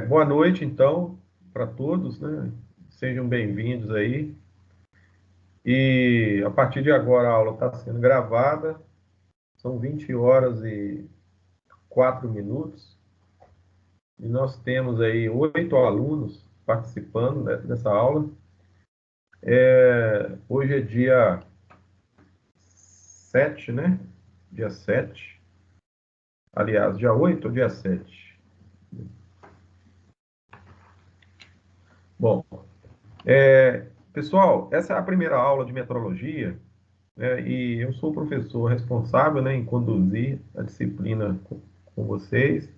Boa noite, então, para todos, né? Sejam bem-vindos aí. E a partir de agora a aula está sendo gravada, são 20 horas e 4 minutos, e nós temos aí 8 alunos participando, né, dessa aula. Hoje é dia 7, né? Dia 7. Aliás, dia 8 ou dia 7? Bom, pessoal, essa é a primeira aula de metrologia, né? E eu sou o professor responsável, né, em conduzir a disciplina com vocês.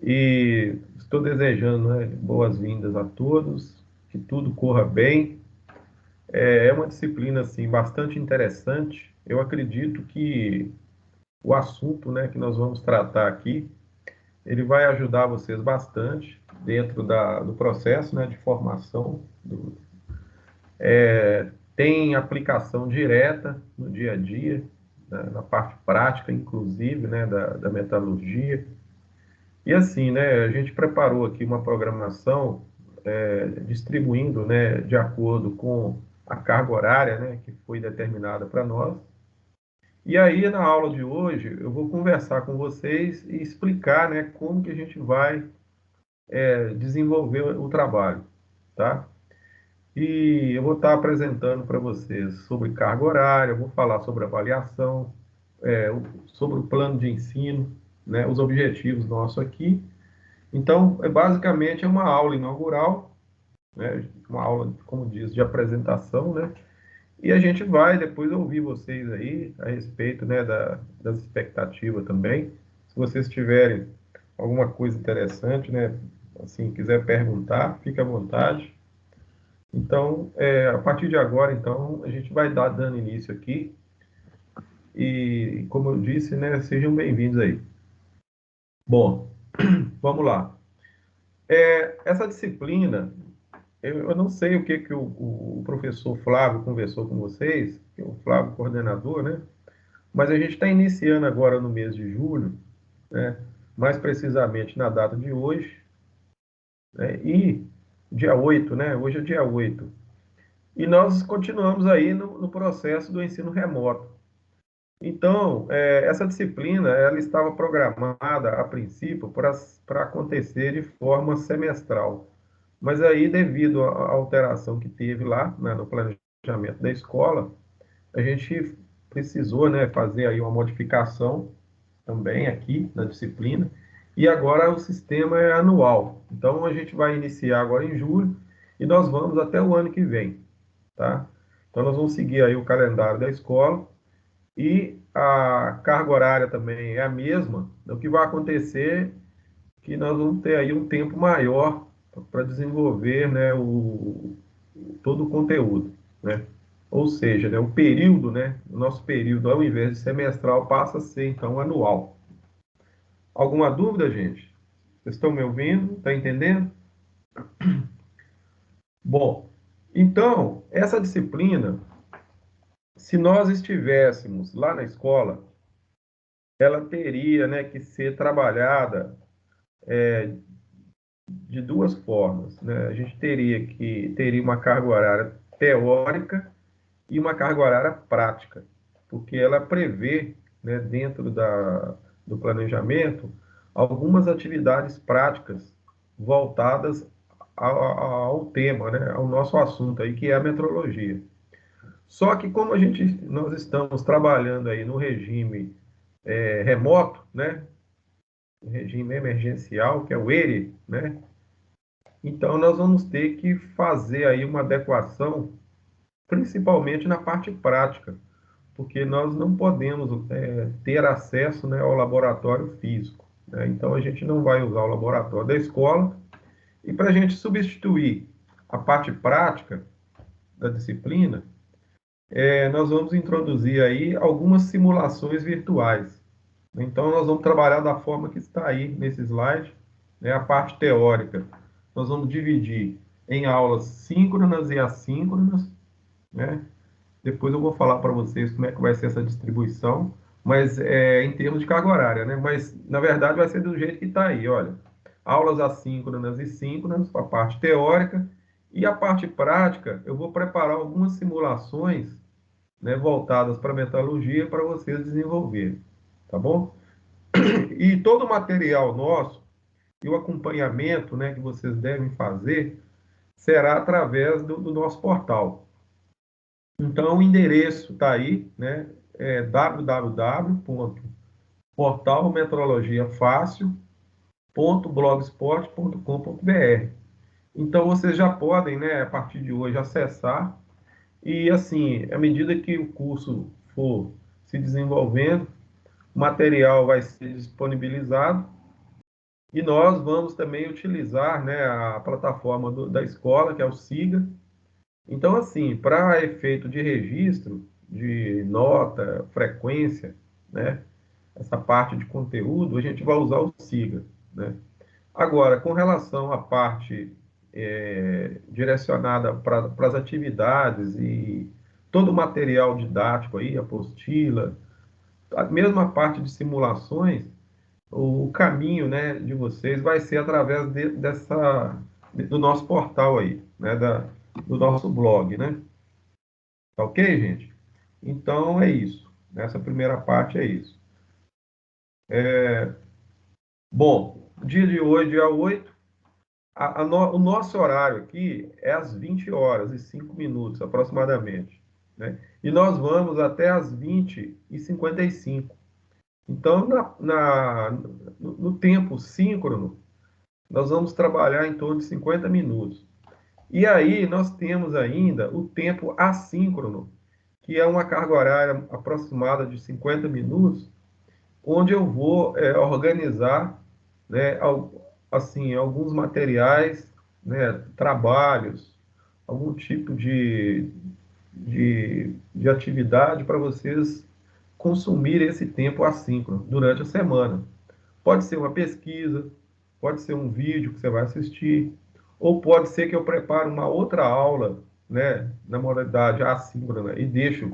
E estou desejando, né, boas-vindas a todos, que tudo corra bem. É uma disciplina assim bastante interessante. Eu acredito que o assunto, né, que nós vamos tratar aqui, ele vai ajudar vocês bastante dentro do processo, né, de formação. Tem aplicação direta no dia a dia, né, na parte prática, inclusive, né, da metalurgia. E assim, né, a gente preparou aqui uma programação distribuindo, né, de acordo com a carga horária, né, que foi determinada para nós. E aí, na aula de hoje, eu vou conversar com vocês e explicar, né, como que a gente vai desenvolver o trabalho, tá? E eu vou estar apresentando para vocês sobre carga horária, vou falar sobre avaliação, sobre o plano de ensino, né, os objetivos nossos aqui. Então, basicamente é uma aula inaugural, né, uma aula, como diz, de apresentação, né? E a gente vai depois ouvir vocês aí a respeito, né, das expectativas também. Se vocês tiverem alguma coisa interessante, né, assim, quiser perguntar, fique à vontade. Então, a partir de agora, então, a gente vai dando início aqui. E, como eu disse, né, sejam bem-vindos aí. Bom, vamos lá. Essa disciplina, eu não sei o que o professor Flávio conversou com vocês, que é o Flávio coordenador, né? Mas a gente está iniciando agora no mês de julho, né? Mais precisamente na data de hoje, né? E dia 8, né? Hoje é dia 8. E nós continuamos aí no processo do ensino remoto. Então, essa disciplina, ela estava programada, a princípio, para acontecer de forma semestral. Mas aí, devido à alteração que teve lá, né, no planejamento da escola, a gente precisou, né, fazer aí uma modificação também aqui na disciplina, e agora o sistema é anual. Então, a gente vai iniciar agora em julho e nós vamos até o ano que vem, tá? Então, nós vamos seguir aí o calendário da escola e a carga horária também é a mesma. O que vai acontecer é que nós vamos ter aí um tempo maior para desenvolver, né, todo o conteúdo, né? Ou seja, né, o período, né, o nosso período, ao invés de semestral, passa a ser, então, anual. Alguma dúvida, gente? Vocês estão me ouvindo? Está entendendo? Bom, então, essa disciplina, se nós estivéssemos lá na escola, ela teria, né, que ser trabalhada de duas formas, né? A gente teria uma carga horária teórica e uma carga horária prática, porque ela prevê, né, dentro do planejamento, algumas atividades práticas voltadas ao tema, né, ao nosso assunto aí, que é a metrologia. Só que como nós estamos trabalhando aí no regime remoto, né, regime emergencial, que é o ERE, né, então nós vamos ter que fazer aí uma adequação, principalmente na parte prática, porque nós não podemos ter acesso, né, ao laboratório físico, né? Então a gente não vai usar o laboratório da escola, e para a gente substituir a parte prática da disciplina, nós vamos introduzir aí algumas simulações virtuais. Então nós vamos trabalhar da forma que está aí nesse slide, né, a parte teórica. Nós vamos dividir em aulas síncronas e assíncronas, né? Depois eu vou falar para vocês como é que vai ser essa distribuição, mas em termos de carga horária, né? Mas, na verdade, vai ser do jeito que está aí, olha. aulas assíncronas e síncronas, para a parte teórica, e a parte prática, eu vou preparar algumas simulações, né, voltadas para metalurgia para vocês desenvolverem, tá bom? E todo o material nosso e o acompanhamento, né, que vocês devem fazer será através do nosso portal. Então, o endereço está aí, né, é www.portalmetrologiafácil.blogspot.com.br. Então, vocês já podem, né, a partir de hoje, acessar. E, assim, à medida que o curso for se desenvolvendo, o material vai ser disponibilizado e nós vamos também utilizar, né, a plataforma da escola, que é o SIGA. Então, assim, para efeito de registro, de nota, frequência, né, essa parte de conteúdo, a gente vai usar o SIGA, né? Agora, com relação à parte direcionada para as atividades e todo o material didático aí, apostila, a mesma parte de simulações, o caminho, né, de vocês vai ser através do nosso portal aí, né, do nosso blog, né? Tá ok, gente? Então é isso. Nessa primeira parte é isso. Bom, dia de hoje, dia 8, o nosso horário aqui é às 20 horas e 5 minutos, aproximadamente, né? E nós vamos até às 20h55. Então, no tempo síncrono, nós vamos trabalhar em torno de 50 minutos. E aí, nós temos ainda o tempo assíncrono, que é uma carga horária aproximada de 50 minutos, onde eu vou organizar, né, assim, alguns materiais, né, trabalhos, algum tipo de atividade para vocês consumir esse tempo assíncrono durante a semana. Pode ser uma pesquisa, pode ser um vídeo que você vai assistir, ou pode ser que eu prepare uma outra aula, né, na modalidade assíncrona e deixo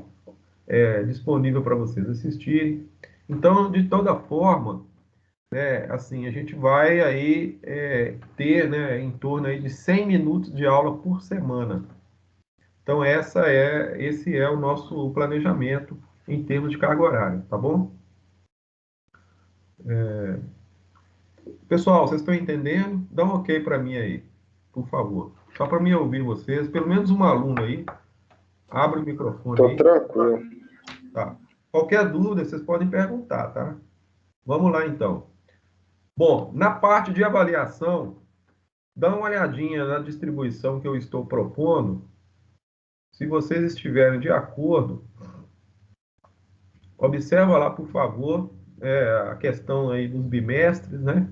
disponível para vocês assistirem. Então, de toda forma, né, assim, a gente vai aí ter, né, em torno aí de 100 minutos de aula por semana. Então, esse é o nosso planejamento em termos de carga horária, tá bom? Pessoal, vocês estão entendendo? Dá um ok para mim aí, por favor. Só para mim ouvir vocês, pelo menos um aluno aí, abre o microfone Tô aí. tranquilo. Tá. Qualquer dúvida, vocês podem perguntar, tá? Vamos lá, então. Bom, na parte de avaliação, dá uma olhadinha na distribuição que eu estou propondo. Se vocês estiverem de acordo, observa lá, por favor, a questão aí dos bimestres, né?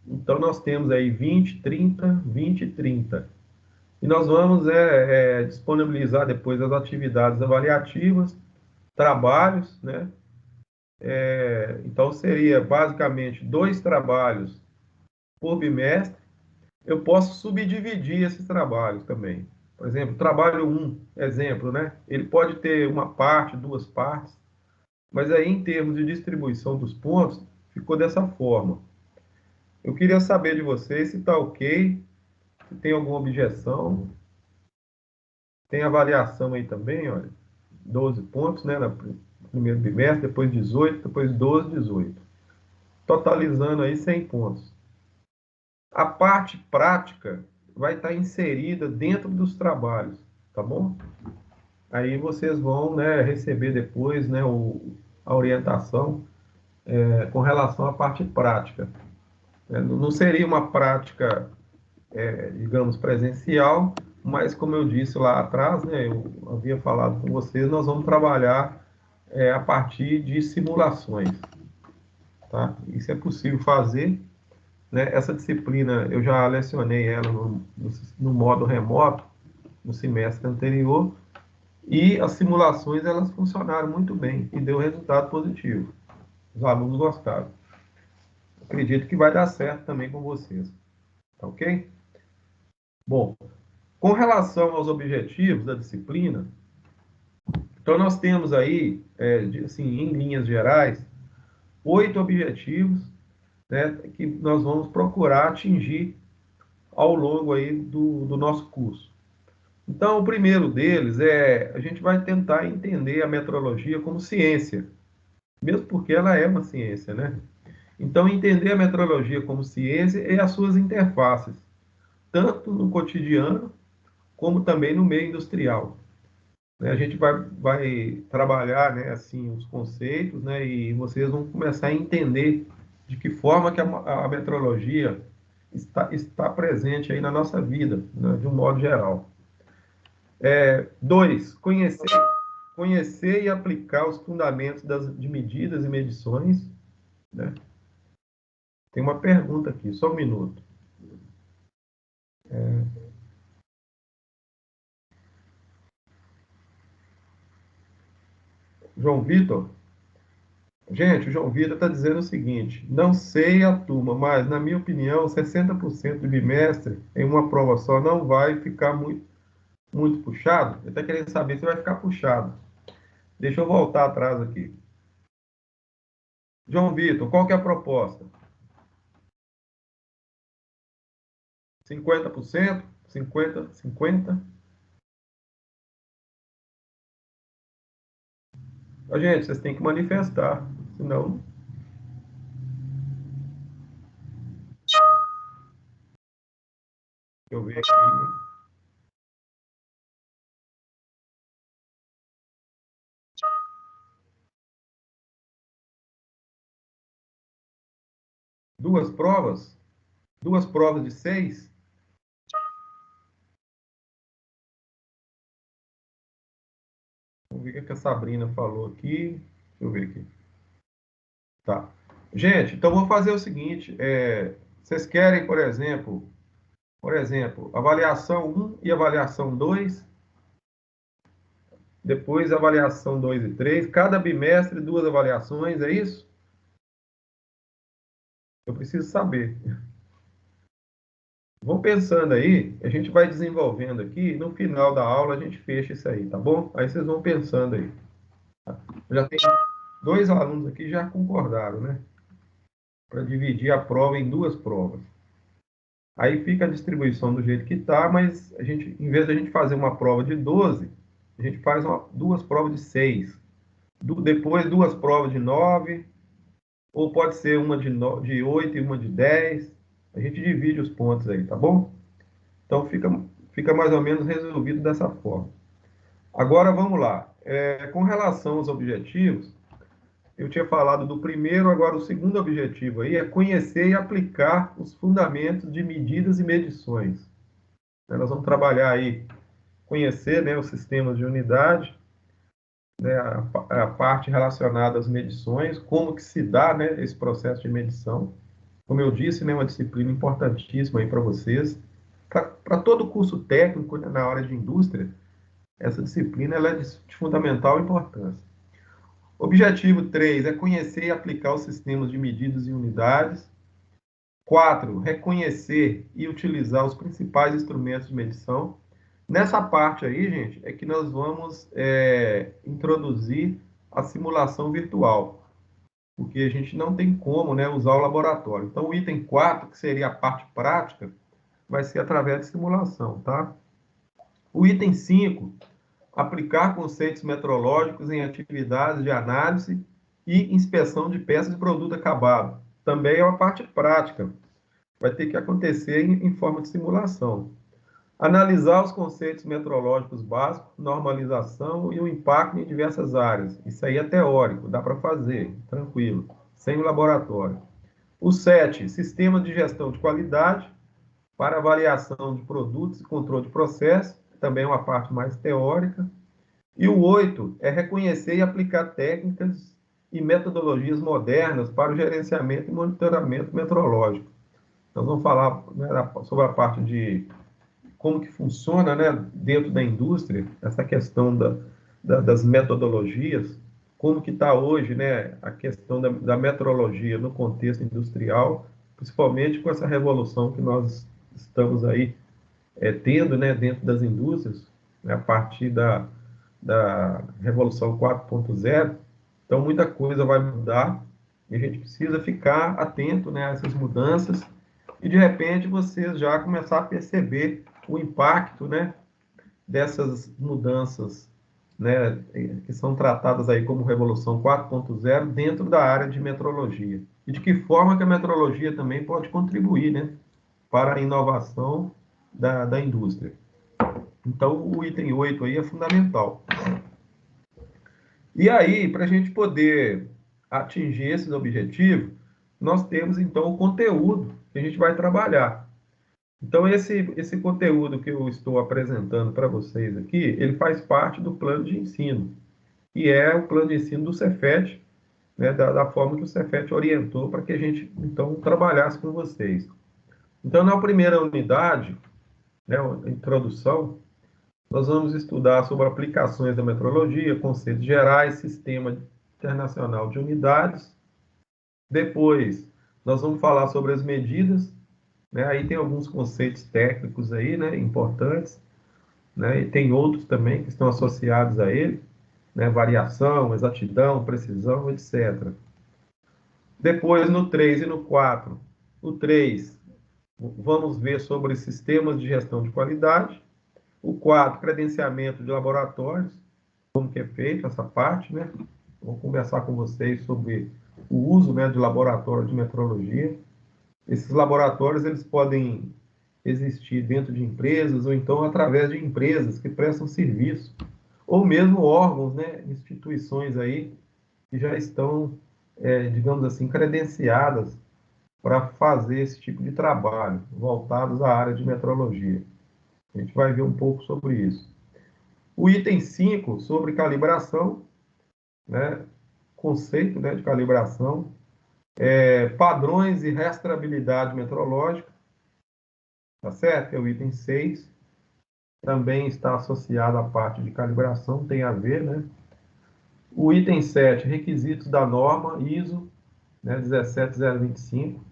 Então, nós temos aí 20, 30, 20 e 30. E nós vamos disponibilizar depois as atividades avaliativas, trabalhos, né? Então, seria basicamente 2 trabalhos por bimestre. Eu posso subdividir esses trabalhos também. Por exemplo, trabalho 1, exemplo, né? Ele pode ter uma parte, 2 partes, mas aí em termos de distribuição dos pontos, ficou dessa forma. Eu queria saber de vocês se está ok, se tem alguma objeção. Tem avaliação aí também, olha, 12 pontos, né, no primeiro bimestre, depois 18, depois 12, 18. Totalizando aí 100 pontos. A parte prática vai estar inserida dentro dos trabalhos, tá bom? Aí vocês vão, né, receber depois, né, a orientação com relação à parte prática. Não seria uma prática, digamos, presencial, mas como eu disse lá atrás, né, eu havia falado com vocês, nós vamos trabalhar a partir de simulações, tá? Isso é possível fazer, né? Essa disciplina eu já lecionei ela no modo remoto no semestre anterior e as simulações elas funcionaram muito bem e deu resultado positivo. Os alunos gostaram. Acredito que vai dar certo também com vocês, tá ok? Bom, com relação aos objetivos da disciplina, então nós temos aí, assim, em linhas gerais, 8 objetivos, né, que nós vamos procurar atingir ao longo aí do nosso curso. Então, o primeiro deles é, a gente vai tentar entender a metrologia como ciência, mesmo porque ela é uma ciência, né? Então, entender a metrologia como ciência e as suas interfaces, tanto no cotidiano, como também no meio industrial. Né? A gente vai trabalhar, né, assim, os conceitos, né, e vocês vão começar a entender de que forma que a metrologia está presente aí na nossa vida, né, de um modo geral. Dois, conhecer e aplicar os fundamentos de medidas e medições. Né? Tem uma pergunta aqui, só um minuto. João Vitor, gente, o João Vitor está dizendo o seguinte: não sei a turma, mas, na minha opinião, 60% do bimestre em uma prova só não vai ficar muito puxado. Ele está querendo saber se vai ficar puxado. Deixa eu voltar atrás aqui. João Vitor, qual que é a proposta? 50%? 50%? 50%? Gente, vocês têm que manifestar, senão. Deixa eu ver aqui. Duas provas? Duas provas de 6? Vamos ver o que a Sabrina falou aqui. Deixa eu ver aqui. Tá. Gente, então vou fazer o seguinte. Vocês querem, por exemplo, avaliação um e avaliação 2, depois avaliação 2 e 3, cada bimestre duas avaliações, é isso? Eu preciso saber. Vão pensando aí, a gente vai desenvolvendo aqui, no final da aula a gente fecha isso aí, tá bom? Aí vocês vão pensando aí. Eu já tenho dois alunos aqui que já concordaram, né? Para dividir a prova em duas provas. Aí fica a distribuição do jeito que está, mas a gente, em vez de a gente fazer uma prova de 12, a gente faz duas provas de 6. Depois duas provas de 9, ou pode ser uma de 8 e uma de 10. A gente divide os pontos aí, tá bom? Então fica mais ou menos resolvido dessa forma. Agora vamos lá. Com relação aos objetivos, eu tinha falado do primeiro, agora o segundo objetivo aí é conhecer e aplicar os fundamentos de medidas e medições. Nós vamos trabalhar aí, conhecer, né, os sistemas de unidade, né, a parte relacionada às medições, como que se dá, né, esse processo de medição. Como eu disse, né, uma disciplina importantíssima aí para vocês. Para todo curso técnico, né, na área de indústria, essa disciplina ela é de fundamental importância. Objetivo 3 é conhecer e aplicar os sistemas de medidas e unidades. 4, reconhecer e utilizar os principais instrumentos de medição. Nessa parte aí, gente, é que nós vamos introduzir a simulação virtual, porque a gente não tem como, né, usar o laboratório. Então, o item 4, que seria a parte prática, vai ser através de simulação, tá? O item 5, aplicar conceitos metrológicos em atividades de análise e inspeção de peças de produto acabado. Também é uma parte prática, vai ter que acontecer em forma de simulação. Analisar os conceitos metrológicos básicos, normalização e o impacto em diversas áreas. Isso aí é teórico, dá para fazer, tranquilo, sem o laboratório. O 7, sistema de gestão de qualidade para avaliação de produtos e controle de processo, também é uma parte mais teórica. E o 8 é reconhecer e aplicar técnicas e metodologias modernas para o gerenciamento e monitoramento metrológico. Nós vamos falar, né, sobre a parte de como que funciona, né, dentro da indústria, essa questão das metodologias, como que está hoje, né, a questão da metrologia no contexto industrial, principalmente com essa revolução que nós estamos aí tendo, né, dentro das indústrias, né, a partir da Revolução 4.0. Então, muita coisa vai mudar, E a gente precisa ficar atento, né, a essas mudanças e, de repente, vocês já começar a perceber o impacto, né, dessas mudanças, né, que são tratadas aí como Revolução 4.0 dentro da área de metrologia. E de que forma que a metrologia também pode contribuir, né, para a inovação da indústria. Então, o item 8 aí é fundamental. E aí, para a gente poder atingir esses objetivos, nós temos, então, o conteúdo que a gente vai trabalhar. Então, esse conteúdo que eu estou apresentando para vocês aqui, ele faz parte do plano de ensino, que é o plano de ensino do Cefet, né, da forma que o Cefet orientou para que a gente, então, trabalhasse com vocês. Então, na primeira unidade, né, a introdução, nós vamos estudar sobre aplicações da metrologia, conceitos gerais, sistema internacional de unidades. Depois, nós vamos falar sobre as medidas, né? Aí tem alguns conceitos técnicos aí, né, importantes, né? E tem outros também que estão associados a ele, né? Variação, exatidão, precisão, etc. Depois, no 3 e no 4, o 3, vamos ver sobre sistemas de gestão de qualidade. O 4, credenciamento de laboratórios, como que é feito essa parte, né? Vou conversar com vocês sobre o uso, né, de laboratório de metrologia. Esses laboratórios, eles podem existir dentro de empresas ou então através de empresas que prestam serviço, ou mesmo órgãos, né, instituições aí que já estão, digamos assim, credenciadas para fazer esse tipo de trabalho, voltados à área de metrologia. A gente vai ver um pouco sobre isso. O item 5 sobre calibração, né, conceito, né, de calibração, padrões e rastreabilidade metrológica, tá certo? É o item 6. Também está associado à parte de calibração, tem a ver, né? O item 7, requisitos da norma ISO, né, 17025,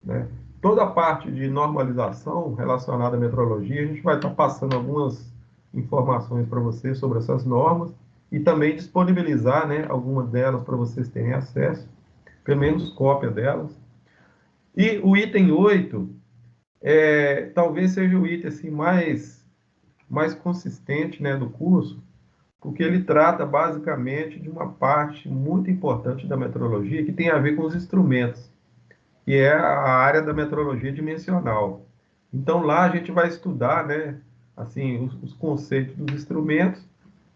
né? Toda a parte de normalização relacionada à metrologia, a gente vai estar passando algumas informações para vocês sobre essas normas e também disponibilizar, né, algumas delas para vocês terem acesso, pelo menos cópia delas. E o item 8 talvez seja o item assim, mais consistente, né, do curso, porque ele trata basicamente de uma parte muito importante da metrologia que tem a ver com os instrumentos, que é a área da metrologia dimensional. Então lá a gente vai estudar, né, assim, os conceitos dos instrumentos,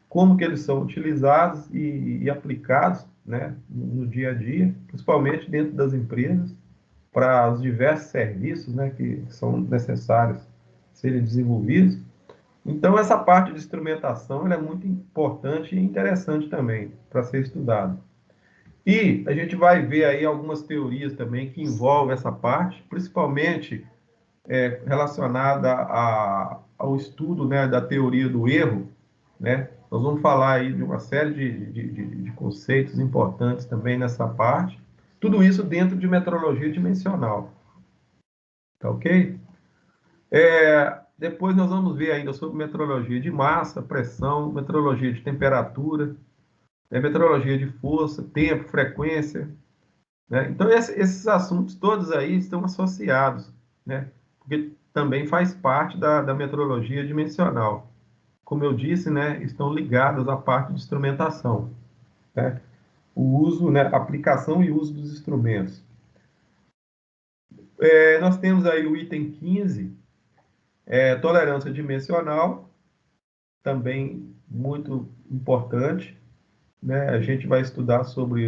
como que eles são utilizados e aplicados, né, no dia a dia, principalmente dentro das empresas, para os diversos serviços, né, que são necessários serem desenvolvidos. Então, essa parte de instrumentação ela é muito importante e interessante também para ser estudado. E a gente vai ver aí algumas teorias também que envolvem essa parte, principalmente relacionada ao estudo, né, da teoria do erro, né? Nós vamos falar aí de uma série de conceitos importantes também nessa parte. Tudo isso dentro de metrologia dimensional. Tá ok? Depois nós vamos ver ainda sobre metrologia de massa, pressão, metrologia de temperatura, metrologia de força, tempo, frequência, né? Então, esses assuntos todos aí estão associados, né? Porque também faz parte da metrologia dimensional. Como eu disse, né, estão ligados à parte de instrumentação, né? O uso, né, aplicação e uso dos instrumentos. Nós temos aí o item 15, tolerância dimensional, também muito importante, né? A gente vai estudar sobre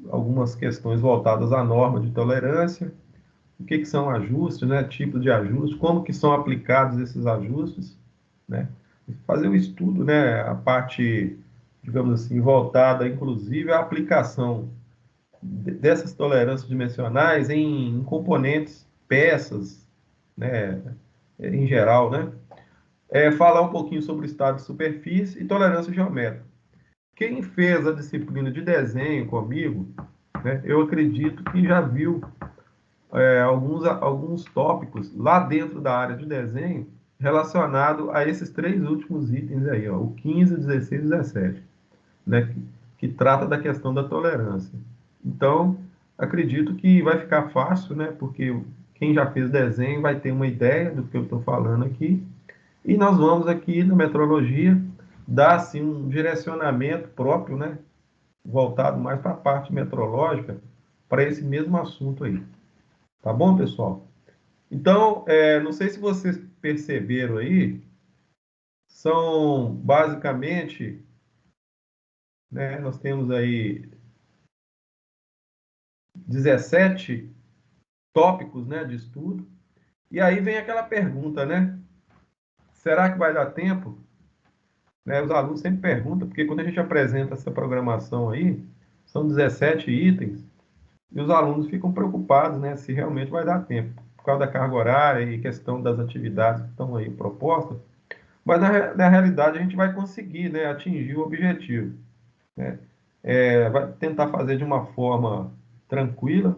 algumas questões voltadas à norma de tolerância, o que são ajustes, né? Tipos de ajustes, como que são aplicados esses ajustes, né? Fazer um estudo, né? A parte, digamos assim, voltada, inclusive, à aplicação dessas tolerâncias dimensionais em componentes, peças, né? Em geral, né? Falar um pouquinho sobre o estado de superfície e tolerância geométrica. Quem fez a disciplina de desenho comigo, né, eu acredito que já viu alguns tópicos lá dentro da área de desenho relacionado a esses três últimos itens aí, ó, o 15, 16 e 17, né, que trata da questão da tolerância. Então, acredito que vai ficar fácil, né? Porque quem já fez desenho vai ter uma ideia do que eu estou falando aqui. E nós vamos aqui na metrologia dar assim um direcionamento próprio, né? Voltado mais para a parte metrológica, para esse mesmo assunto aí. Tá bom, pessoal? Então, não sei se vocês perceberam aí, são basicamente, né, nós temos aí 17 tópicos, né, de estudo. E aí vem aquela pergunta, né? Será que vai dar tempo? Né, os alunos sempre perguntam, porque quando a gente apresenta essa programação aí, são 17 itens, e os alunos ficam preocupados, né, se realmente vai dar tempo, por causa da carga horária e questão das atividades que estão aí propostas. Mas na realidade a gente vai conseguir, né, atingir o objetivo, né? Vai tentar fazer de uma forma tranquila,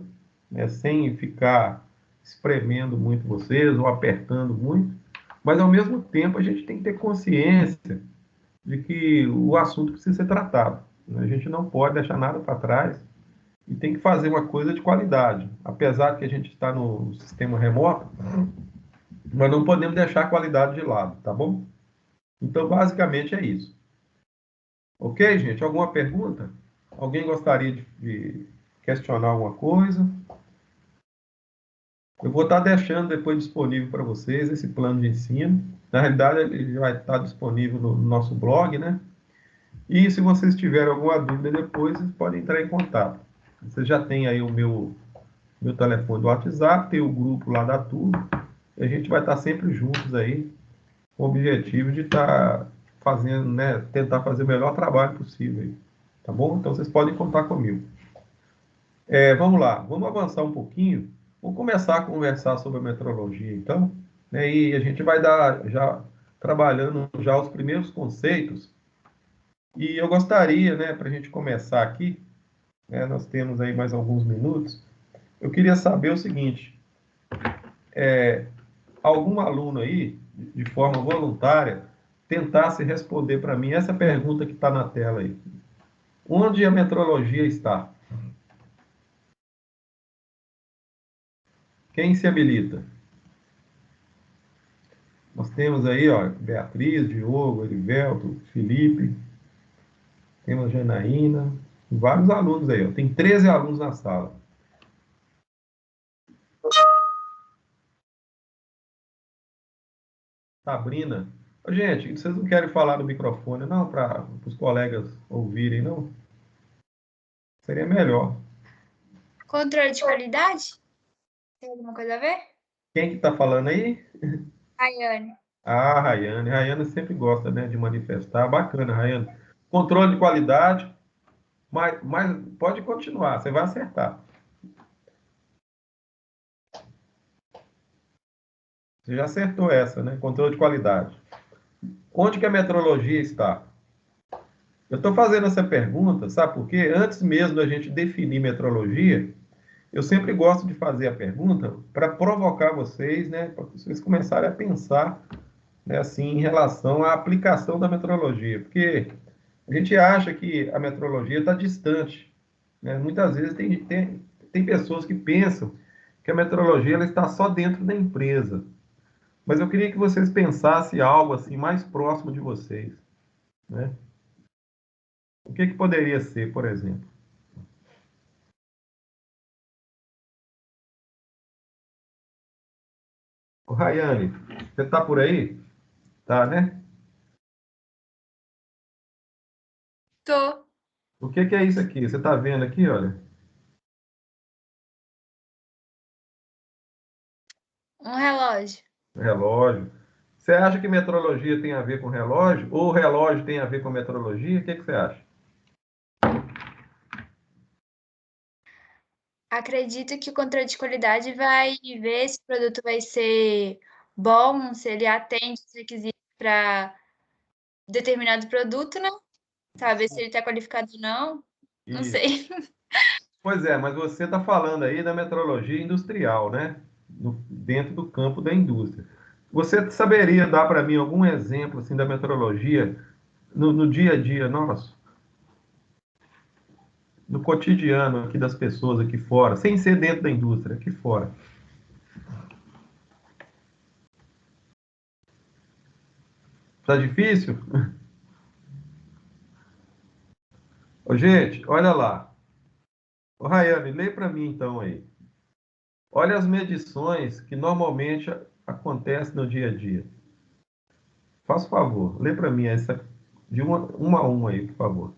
né, sem ficar espremendo muito vocês ou apertando muito, mas ao mesmo tempo a gente tem que ter consciência de que o assunto precisa ser tratado, né? A gente não pode deixar nada para trás e tem que fazer uma coisa de qualidade. Apesar de que a gente está no sistema remoto, nós não podemos deixar a qualidade de lado, tá bom? Então, basicamente é isso. Ok, gente? Alguma pergunta? Alguém gostaria de questionar alguma coisa? Eu vou estar deixando depois disponível para vocês esse plano de ensino. Na realidade, ele vai estar disponível no nosso blog, né? E se vocês tiverem alguma dúvida depois, vocês podem entrar em contato. Você já tem aí o meu telefone do WhatsApp, tem o grupo lá da turma, e a gente vai estar sempre juntos aí, com o objetivo de estar fazendo, né, tentar fazer o melhor trabalho possível aí, tá bom? Então vocês podem contar comigo. Vamos lá, vamos avançar um pouquinho, vamos começar a conversar sobre a metrologia, então, né, e a gente vai dar já trabalhando já os primeiros conceitos, e eu gostaria, né, para a gente começar aqui, né, nós temos aí mais alguns minutos, eu queria saber o seguinte, algum aluno aí, de forma voluntária, tentasse responder para mim essa pergunta que está na tela aí. Onde a metrologia está? Quem se habilita? Nós temos aí, ó, Beatriz, Diogo, Erivelto, Felipe, temos Janaína, vários alunos aí, ó. Tem 13 alunos na sala. Sabrina. Ô, gente, vocês não querem falar no microfone, não, para os colegas ouvirem, não? Seria melhor. Controle de qualidade? Tem alguma coisa a ver? Quem que está falando aí? Rayane. Ah, Rayane. Rayane sempre gosta, né, de manifestar. Bacana, Rayane. Controle de qualidade, mas pode continuar, você vai acertar. Você já acertou essa, né? Controle de qualidade. Onde que a metrologia está? Eu estou fazendo essa pergunta, sabe por quê? Antes mesmo da gente definir metrologia, eu sempre gosto de fazer a pergunta para provocar vocês, né? Para vocês começarem a pensar, né, assim, em relação à aplicação da metrologia. Porque a gente acha que a metrologia está distante, né? Muitas vezes tem pessoas que pensam que a metrologia ela está só dentro da empresa. Mas eu queria que vocês pensassem algo assim mais próximo de vocês, né? O que que poderia ser, por exemplo? O Rayane, você está por aí? Tá, né? Tô. O que que é isso aqui? Você está vendo aqui, olha, Um relógio. relógio. Você acha que metrologia tem a ver com relógio? Ou relógio tem a ver com metrologia? O que que você acha? Acredito que o controle de qualidade vai ver se o produto vai ser bom, se ele atende os requisitos para determinado produto, né? Saber se ele está qualificado ou não. Não Isso. sei. Pois é, mas você está falando aí da metrologia industrial, né? Dentro do campo da indústria. Você saberia dar para mim algum exemplo assim da metrologia no dia a dia nosso? no cotidiano aqui das pessoas aqui fora, sem ser dentro da indústria, aqui fora. Tá difícil? Ô, gente, olha lá. Ô, Rayane, lê para mim então aí. Olha as medições que normalmente acontecem no dia a dia. Faz favor, lê para mim essa de uma a uma aí, por favor.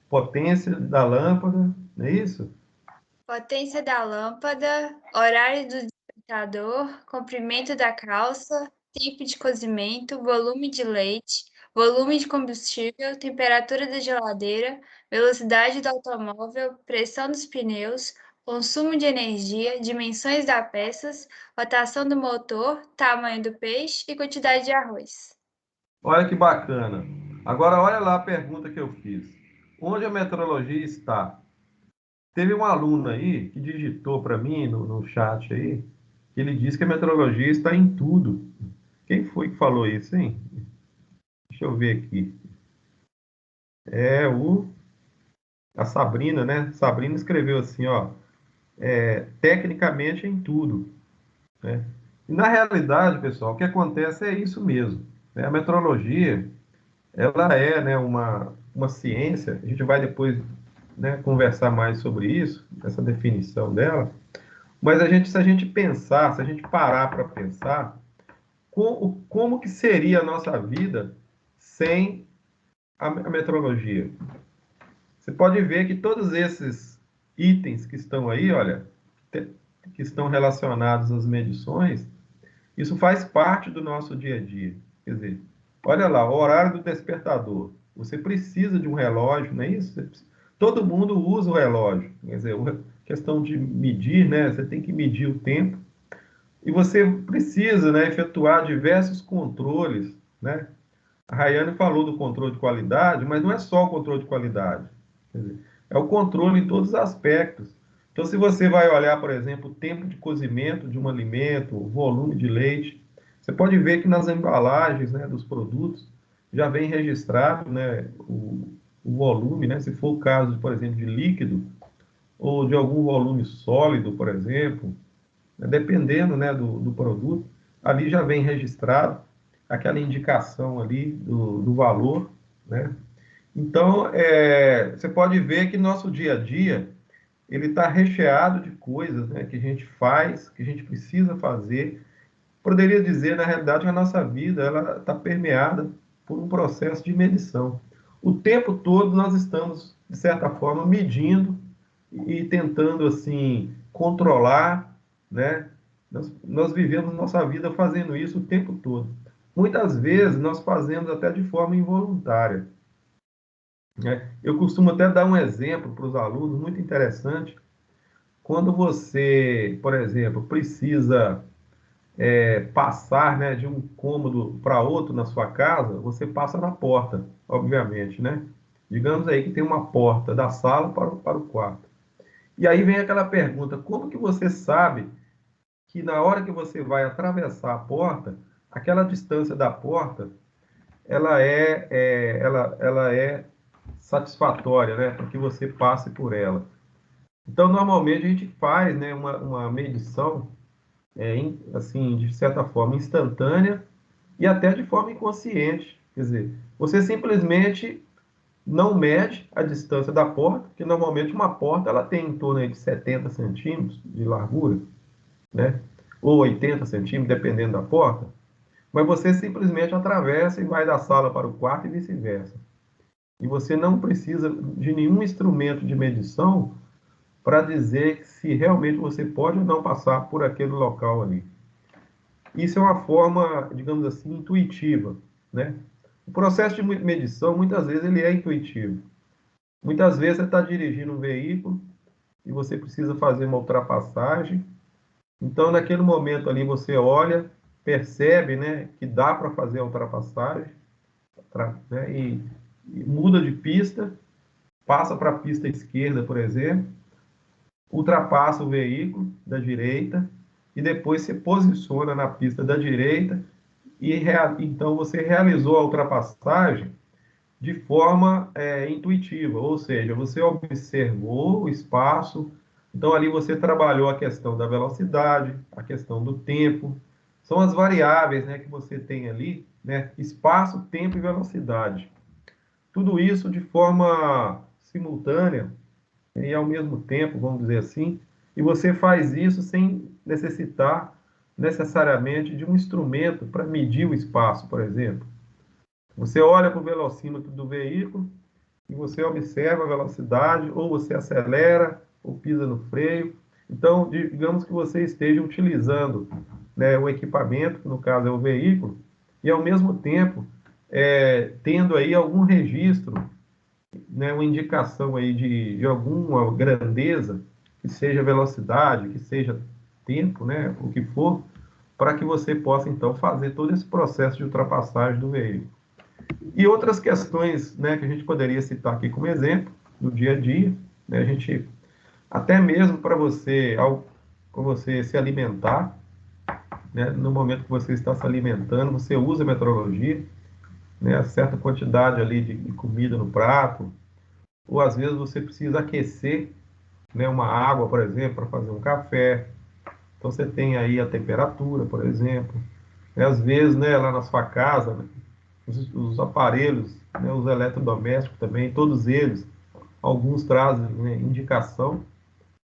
Potência da lâmpada, não é isso? Potência da lâmpada, horário do despertador, comprimento da calça, tempo de cozimento, volume de leite, volume de combustível, temperatura da geladeira, velocidade do automóvel, pressão dos pneus, consumo de energia, dimensões das peças, rotação do motor, tamanho do peixe e quantidade de arroz. Olha que bacana. Agora, olha lá a pergunta que eu fiz. Onde a metrologia está? Teve um aluno aí que digitou para mim no chat aí, que ele disse que a metrologia está em tudo. Quem foi que falou isso, hein? Deixa eu ver aqui. É a Sabrina, né? Sabrina escreveu assim, ó, tecnicamente em tudo, né? E na realidade, pessoal, o que acontece é isso mesmo, né? A metrologia, ela é, né, uma ciência, a gente vai depois, né, conversar mais sobre isso, essa definição dela, mas se a gente pensar, se a gente parar para pensar, como que seria a nossa vida sem a metrologia? Você pode ver que todos esses itens que estão aí, olha, que estão relacionados às medições, isso faz parte do nosso dia a dia. Quer dizer, olha lá, o horário do despertador. Você precisa de um relógio, não é isso? Todo mundo usa o relógio. Quer dizer, questão de medir, né? Você tem que medir o tempo. E você precisa, né, efetuar diversos controles, né? A Rayane falou do controle de qualidade, mas não é só o controle de qualidade. Quer dizer, é o controle em todos os aspectos. Então, se você vai olhar, por exemplo, o tempo de cozimento de um alimento, o volume de leite, você pode ver que nas embalagens, né, dos produtos já vem registrado, né, o volume, né, se for o caso, por exemplo, de líquido ou de algum volume sólido, por exemplo, né, dependendo, né, do produto, ali já vem registrado aquela indicação ali do valor, né? Então, você pode ver que nosso dia a dia, ele está recheado de coisas, né, que a gente faz, que a gente precisa fazer. Poderia dizer, na realidade, que a nossa vida ela está permeada por um processo de medição. O tempo todo nós estamos, de certa forma, medindo e tentando, assim, controlar, né? Nós vivemos nossa vida fazendo isso o tempo todo. Muitas vezes nós fazemos até de forma involuntária, né? Eu costumo até dar um exemplo para os alunos muito interessante. Quando você, por exemplo, precisa passar, né, de um cômodo para outro na sua casa, você passa na porta, obviamente, né? Digamos aí que tem uma porta da sala para o quarto. E aí vem aquela pergunta: como que você sabe que na hora que você vai atravessar a porta, aquela distância da porta, ela é satisfatória, né, para que você passe por ela? Então, normalmente a gente faz, né, uma medição, assim, de certa forma instantânea e até de forma inconsciente. Quer dizer, você simplesmente não mede a distância da porta, que normalmente uma porta ela tem em torno de 70 centímetros de largura, né? Ou 80 centímetros, dependendo da porta. Mas você simplesmente atravessa e vai da sala para o quarto e vice-versa. E você não precisa de nenhum instrumento de medição para dizer se realmente você pode ou não passar por aquele local ali. Isso é uma forma, digamos assim, intuitiva, né? O processo de medição, muitas vezes, ele é intuitivo. Muitas vezes você está dirigindo um veículo e você precisa fazer uma ultrapassagem. Então, naquele momento ali, você olha, percebe, né, que dá para fazer a ultrapassagem, né, e muda de pista, passa para a pista esquerda, por exemplo, ultrapassa o veículo da direita e depois se posiciona na pista da direita e então você realizou a ultrapassagem de forma intuitiva, ou seja, você observou o espaço, então ali você trabalhou a questão da velocidade, a questão do tempo, são as variáveis, né, que você tem ali, né, espaço, tempo e velocidade. Tudo isso de forma simultânea e ao mesmo tempo, vamos dizer assim, e você faz isso sem necessitar necessariamente de um instrumento para medir o espaço, por exemplo. Você olha para o velocímetro do veículo e você observa a velocidade, ou você acelera, ou pisa no freio. Então, digamos que você esteja utilizando, né, o equipamento, que no caso é o veículo, e ao mesmo tempo tendo aí algum registro, né, uma indicação aí de alguma grandeza, que seja velocidade, que seja tempo, né, o que for, para que você possa então fazer todo esse processo de ultrapassagem do veículo. E outras questões, né, que a gente poderia citar aqui como exemplo, no dia a dia, né, a gente, até mesmo para você, para você se alimentar, né, no momento que você está se alimentando, você usa a metrologia, né, certa quantidade ali de comida no prato, ou às vezes você precisa aquecer, né, uma água, por exemplo, para fazer um café. Então você tem aí a temperatura, por exemplo. E às vezes, né, lá na sua casa, né, os aparelhos, né, os eletrodomésticos também, todos eles, alguns trazem, né, indicação,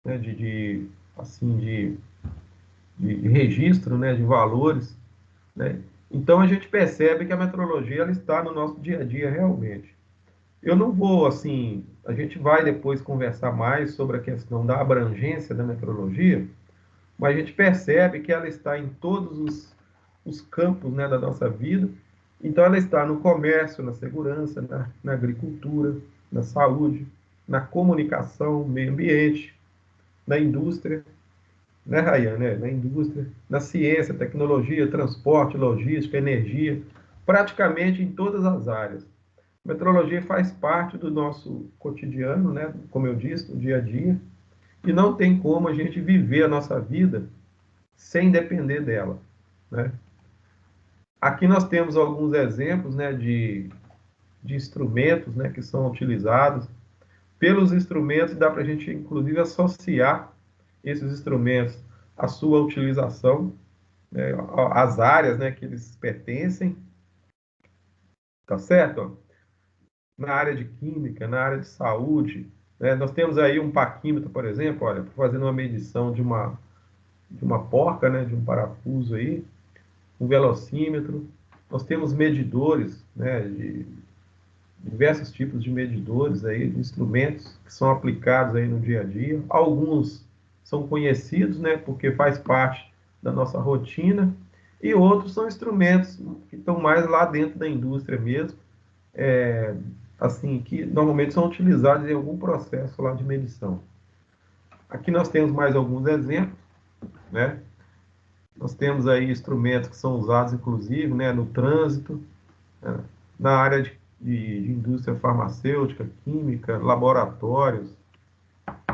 né, assim, de registro, né, de valores, né? Então a gente percebe que a metrologia ela está no nosso dia a dia realmente. Eu não vou, assim, a gente vai depois conversar mais sobre a questão da abrangência da metrologia, mas a gente percebe que ela está em todos os campos, né, da nossa vida. Então, ela está no comércio, na segurança, na agricultura, na saúde, na comunicação, meio ambiente, na indústria, né, Rayan, né? Na indústria, na ciência, tecnologia, transporte, logística, energia, praticamente em todas as áreas. A metrologia faz parte do nosso cotidiano, né? Como eu disse, no dia a dia, e não tem como a gente viver a nossa vida sem depender dela, né? Aqui nós temos alguns exemplos, né, de instrumentos, né, que são utilizados. Pelos instrumentos, dá para a gente, inclusive, associar esses instrumentos à sua utilização, né, às áreas, né, que eles pertencem, tá certo? Na área de química, na área de saúde, né, nós temos aí um paquímetro, por exemplo, olha, fazendo uma medição de uma porca, né, de um parafuso aí, um velocímetro. Nós temos medidores, né, de diversos tipos de medidores aí, de instrumentos que são aplicados aí no dia a dia. Alguns são conhecidos, né, porque faz parte da nossa rotina, e outros são instrumentos que estão mais lá dentro da indústria mesmo, assim, que normalmente são utilizados em algum processo lá de medição. Aqui nós temos mais alguns exemplos, né? Nós temos aí instrumentos que são usados, inclusive, né, no trânsito, né, na área de indústria farmacêutica, química, laboratórios.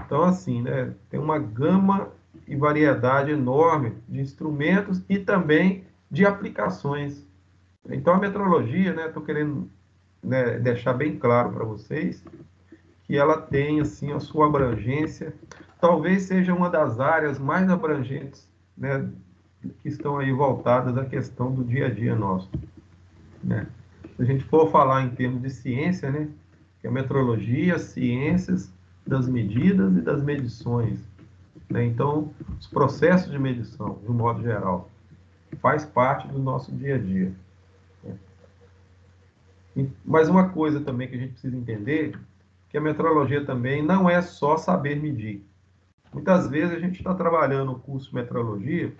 Então, assim, né, tem uma gama e variedade enorme de instrumentos e também de aplicações. Então, a metrologia, né, estou querendo, né, deixar bem claro para vocês que ela tem, assim, a sua abrangência. Talvez seja uma das áreas mais abrangentes, né, que estão aí voltadas à questão do dia a dia nosso, né? Se a gente for falar em termos de ciência, né, que é a metrologia, ciências das medidas e das medições, né? Então, os processos de medição, de um modo geral, faz parte do nosso dia a dia, né? Mas uma coisa também que a gente precisa entender, que a metrologia também não é só saber medir. Muitas vezes a gente está trabalhando o curso de metrologia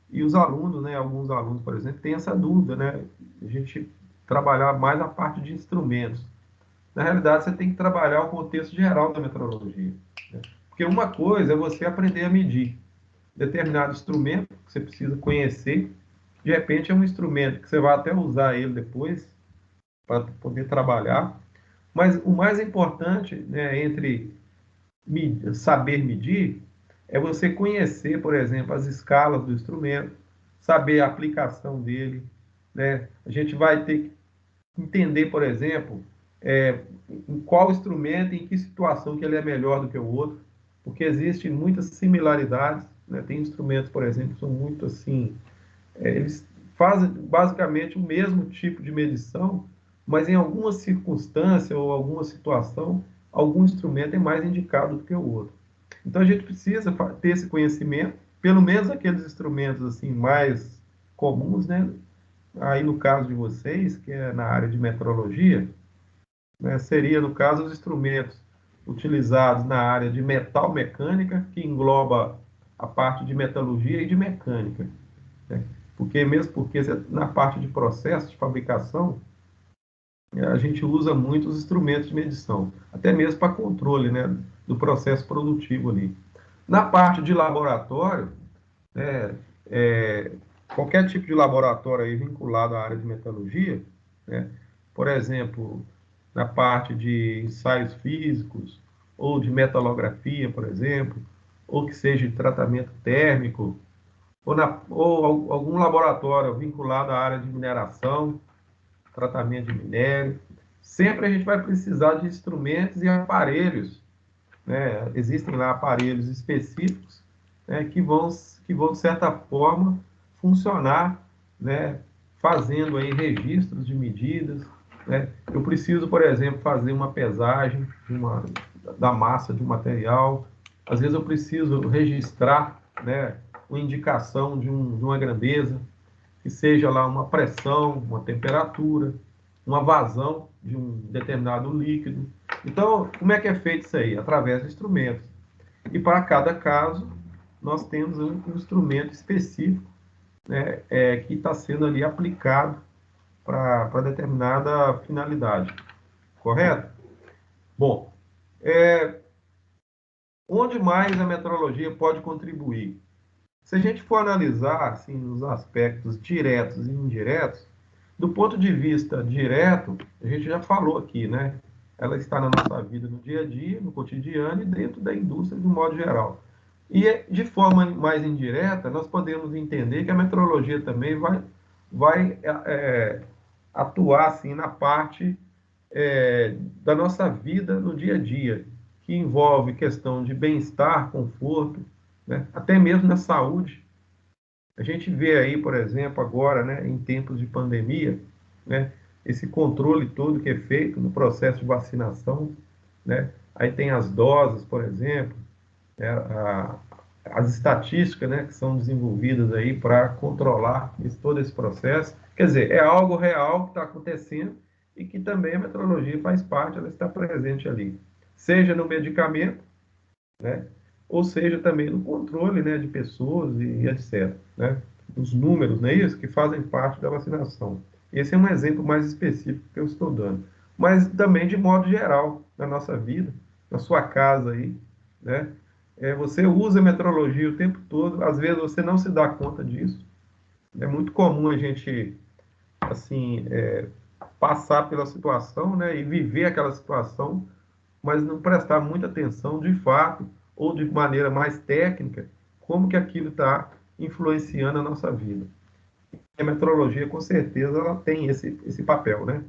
e os alunos, né, alguns alunos, por exemplo, têm essa dúvida, né? A gente trabalhar mais a parte de instrumentos. Na realidade, você tem que trabalhar o contexto geral da metrologia, né? Porque uma coisa é você aprender a medir determinado instrumento que você precisa conhecer. De repente, é um instrumento que você vai até usar ele depois para poder trabalhar. Mas o mais importante, né, entre saber medir é você conhecer, por exemplo, as escalas do instrumento, saber a aplicação dele, né? A gente vai ter que entender, por exemplo, em qual instrumento, em que situação que ele é melhor do que o outro, porque existem muitas similaridades, né? Tem instrumentos, por exemplo, que são muito assim, eles fazem basicamente o mesmo tipo de medição, mas em alguma circunstância ou alguma situação, algum instrumento é mais indicado do que o outro. Então a gente precisa ter esse conhecimento, pelo menos aqueles instrumentos assim mais comuns, né? Aí no caso de vocês, que é na área de metrologia, né, seria no caso os instrumentos utilizados na área de metal mecânica, que engloba a parte de metalurgia e de mecânica, né? Porque na parte de processo de fabricação, a gente usa muito os instrumentos de medição, até mesmo para controle, né, do processo produtivo ali. Na parte de laboratório, né, qualquer tipo de laboratório aí vinculado à área de metalurgia, né, por exemplo, na parte de ensaios físicos, ou de metalografia, por exemplo, ou que seja de tratamento térmico, ou algum laboratório vinculado à área de mineração, tratamento de minério. Sempre a gente vai precisar de instrumentos e aparelhos, né? Existem lá aparelhos específicos, né, que vão, de certa forma, funcionar, né, fazendo aí registros de medidas, né? Eu preciso, por exemplo, fazer uma pesagem da massa de um material. Às vezes eu preciso registrar, né, uma indicação de uma grandeza, que seja lá uma pressão, uma temperatura, uma vazão de um determinado líquido. Então, como é que é feito isso aí? Através de instrumentos. E para cada caso, nós temos um instrumento específico, né, que está sendo ali aplicado para determinada finalidade. Correto? Bom, onde mais a metrologia pode contribuir? Se a gente for analisar assim, os aspectos diretos e indiretos, do ponto de vista direto, a gente já falou aqui, né? Ela está na nossa vida no dia a dia, no cotidiano e dentro da indústria de um modo geral. E de forma mais indireta, nós podemos entender que a metrologia também vai atuar assim, na parte da nossa vida no dia a dia, que envolve questão de bem-estar, conforto, né? Até mesmo na saúde. A gente vê aí, por exemplo, agora, né, em tempos de pandemia, né, esse controle todo que é feito no processo de vacinação, né? Aí tem as doses, por exemplo, né, as estatísticas, né, que são desenvolvidas aí para controlar todo esse processo. Quer dizer, é algo real que está acontecendo e que também a metrologia faz parte, ela está presente ali, seja no medicamento, né, ou seja também no controle, né, de pessoas e etc. Né? Os números, não é isso? Que fazem parte da vacinação. Esse é um exemplo mais específico que eu estou dando. Mas também de modo geral, na nossa vida, na sua casa aí, né? Você usa a metrologia o tempo todo, às vezes você não se dá conta disso. É muito comum a gente, assim, passar pela situação, né, e viver aquela situação, mas não prestar muita atenção de fato, ou de maneira mais técnica, como que aquilo está influenciando a nossa vida. E a metrologia, com certeza, ela tem esse papel, né?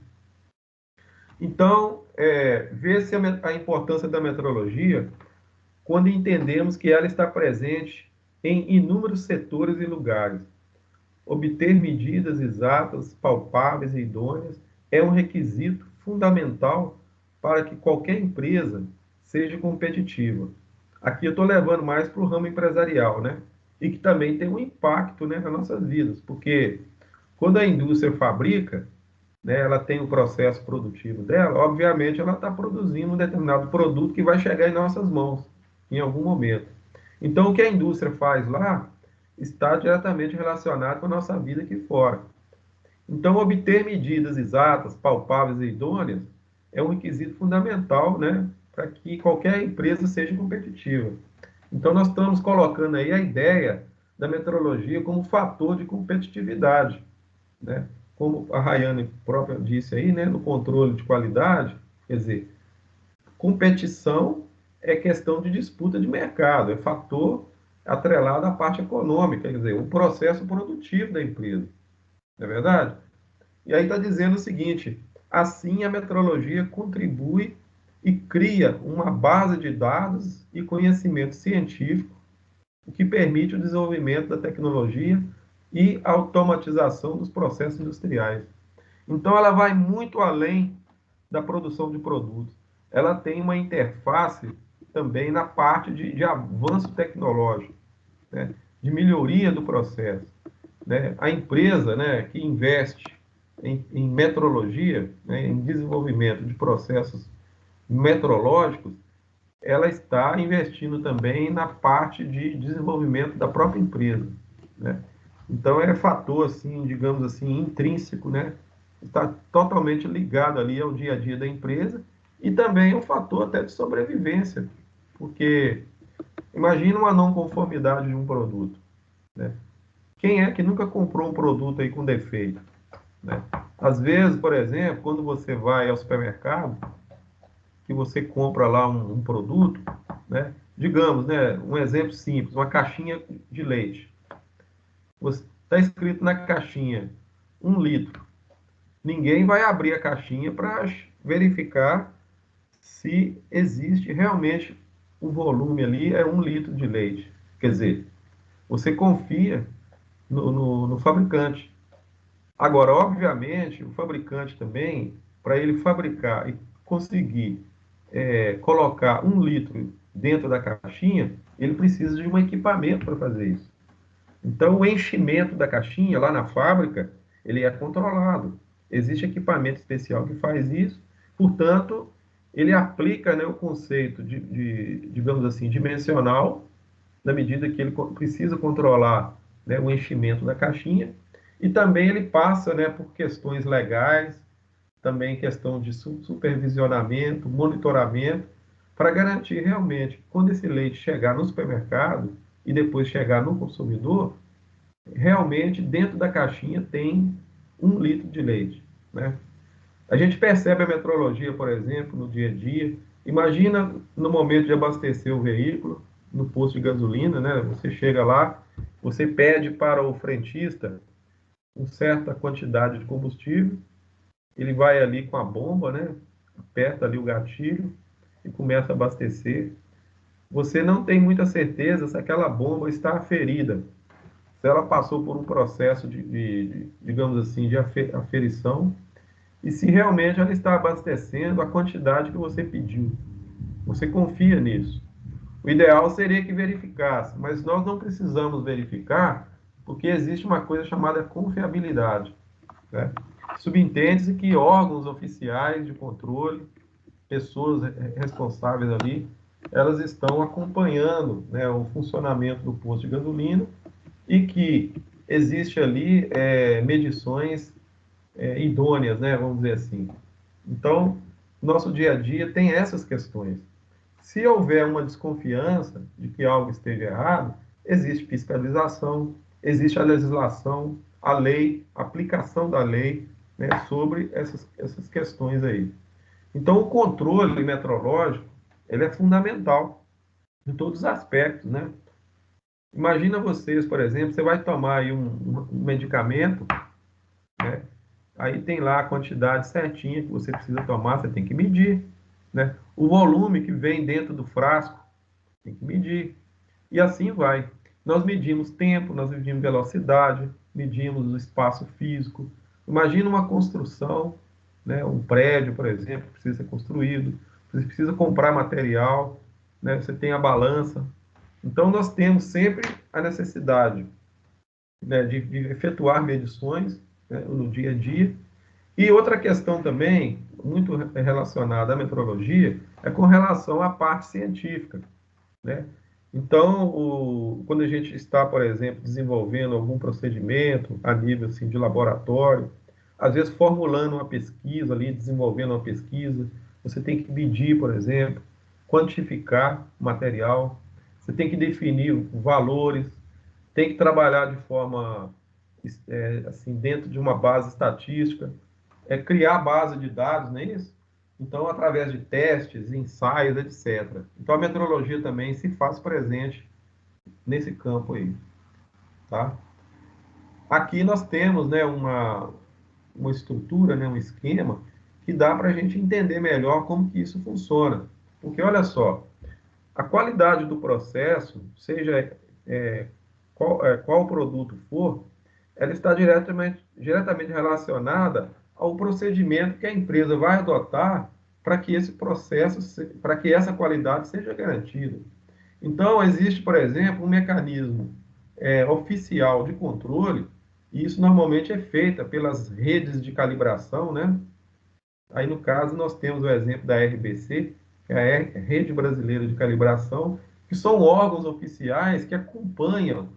Então, vê-se a importância da metrologia quando entendemos que ela está presente em inúmeros setores e lugares. Obter medidas exatas, palpáveis e idôneas é um requisito fundamental para que qualquer empresa seja competitiva. Aqui eu estou levando mais para o ramo empresarial, né? E que também tem um impacto, né, nas nossas vidas, porque quando a indústria fabrica, né, ela tem o processo produtivo dela, obviamente ela está produzindo um determinado produto que vai chegar em nossas mãos em algum momento. Então, o que a indústria faz lá está diretamente relacionado com a nossa vida aqui fora. Então, obter medidas exatas, palpáveis e idôneas é um requisito fundamental, né, para que qualquer empresa seja competitiva. Então, nós estamos colocando aí a ideia da metrologia como fator de competitividade, né? Como a Rayane própria disse aí, né, no controle de qualidade, quer dizer, competição é questão de disputa de mercado, é fator atrelado à parte econômica, quer dizer, o processo produtivo da empresa, não é verdade? E aí está dizendo o seguinte, Assim, a metrologia contribui e cria uma base de dados e conhecimento científico, o que permite o desenvolvimento da tecnologia e a automatização dos processos industriais. Então, ela vai muito além da produção de produtos. Ela tem uma interface também na parte de avanço tecnológico, né, de melhoria do processo. Né? A empresa, né, que investe em metrologia, né, em desenvolvimento de processos metrológicos, ela está investindo também na parte de desenvolvimento da própria empresa, né? Então é fator assim, digamos assim, intrínseco, né? Está totalmente ligado ali ao dia a dia da empresa e também é um fator até de sobrevivência, porque imagina uma não conformidade de um produto, né? Quem é que nunca comprou um produto aí com defeito, né? Às vezes, por exemplo, quando você vai ao supermercado, que você compra lá um produto, né? Digamos, né, um exemplo simples, uma caixinha de leite. Está escrito na caixinha 1 litro. Ninguém vai abrir a caixinha para verificar se existe realmente o volume ali, é 1 litro de leite. Quer dizer, você confia no fabricante. Agora, obviamente, o fabricante também, para ele fabricar e conseguir colocar 1 litro dentro da caixinha, ele precisa de um equipamento para fazer isso. Então, o enchimento da caixinha lá na fábrica, ele é controlado. Existe equipamento especial que faz isso, portanto, ele aplica, né, o conceito digamos assim, dimensional, na medida que ele precisa controlar, né, o enchimento da caixinha, e também ele passa, né, por questões legais, também questão de supervisionamento, monitoramento, para garantir realmente que quando esse leite chegar no supermercado e depois chegar no consumidor, realmente dentro da caixinha tem 1 litro de leite, né? A gente percebe a metrologia, por exemplo, no dia a dia. Imagina no momento de abastecer o veículo, no posto de gasolina, né? Você chega lá, você pede para o frentista uma certa quantidade de combustível, ele vai ali com a bomba, né? Aperta ali o gatilho e começa a abastecer. Você não tem muita certeza se aquela bomba está ferida, se ela passou por um processo digamos assim, de aferição, e se realmente ela está abastecendo a quantidade que você pediu. Você confia nisso. O ideal seria que verificasse, mas nós não precisamos verificar, porque existe uma coisa chamada confiabilidade, né? Subentende-se que órgãos oficiais de controle, pessoas responsáveis ali, elas estão acompanhando, né, o funcionamento do posto de gasolina e que existe ali medições idôneas, né, vamos dizer assim. Então, nosso dia a dia tem essas questões. Se houver uma desconfiança de que algo esteja errado, existe fiscalização, existe a legislação, a lei, a aplicação da lei, né, sobre essas questões aí. Então, o controle metrológico, ele é fundamental em todos os aspectos, né? Imagina vocês, por exemplo, você vai tomar aí um medicamento, né? Aí tem lá a quantidade certinha que você precisa tomar, você tem que medir, né? O volume que vem dentro do frasco, tem que medir. E assim vai. Nós medimos tempo, nós medimos velocidade, medimos o espaço físico. Imagina uma construção, né? Um prédio, por exemplo, precisa ser construído, você precisa comprar material, né? Você tem a balança. Então, nós temos sempre a necessidade, né, de efetuar medições, né, no dia a dia. E outra questão também, muito relacionada à metrologia, é com relação à parte científica, né? Então, quando a gente está, por exemplo, desenvolvendo algum procedimento a nível assim, de laboratório, às vezes formulando uma pesquisa ali, desenvolvendo uma pesquisa, você tem que medir, por exemplo, quantificar o material, você tem que definir valores, tem que trabalhar de forma assim, dentro de uma base estatística, criar base de dados, não é isso? Então, através de testes, ensaios, etc. Então, a metrologia também se faz presente nesse campo aí, tá? Aqui nós temos, né, uma estrutura, né, um esquema, que dá para a gente entender melhor como que isso funciona. Porque, olha só, a qualidade do processo, seja qual produto for, ela está diretamente relacionada ao procedimento que a empresa vai adotar para que esse processo, para que essa qualidade seja garantida. Então, existe, por exemplo, um mecanismo oficial de controle, e isso normalmente é feito pelas redes de calibração, né? Aí, no caso, nós temos o exemplo da RBC, que é a Rede Brasileira de Calibração, que são órgãos oficiais que acompanham,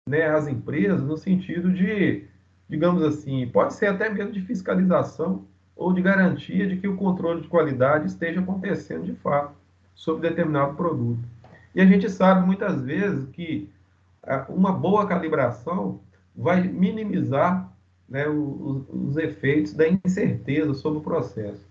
né, as empresas no sentido de, digamos assim, pode ser até mesmo de fiscalização ou de garantia de que o controle de qualidade esteja acontecendo de fato sobre determinado produto. E a gente sabe muitas vezes que uma boa calibração vai minimizar, né, os efeitos da incerteza sobre o processo.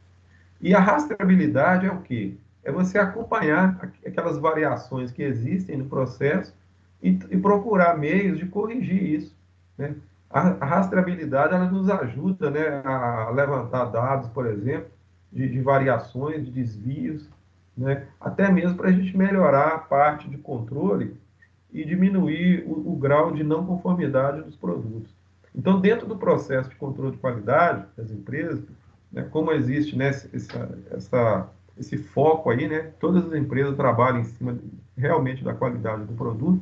E a rastreabilidade é o quê? É você acompanhar aquelas variações que existem no processo e procurar meios de corrigir isso, né? A rastreabilidade ela nos ajuda, né, a levantar dados, por exemplo, de variações, de desvios, né? Até mesmo para a gente melhorar a parte de controle e diminuir o grau de não conformidade dos produtos. Então, dentro do processo de controle de qualidade das empresas, né, como existe, né, esse foco aí, né, todas as empresas trabalham em cima realmente da qualidade do produto,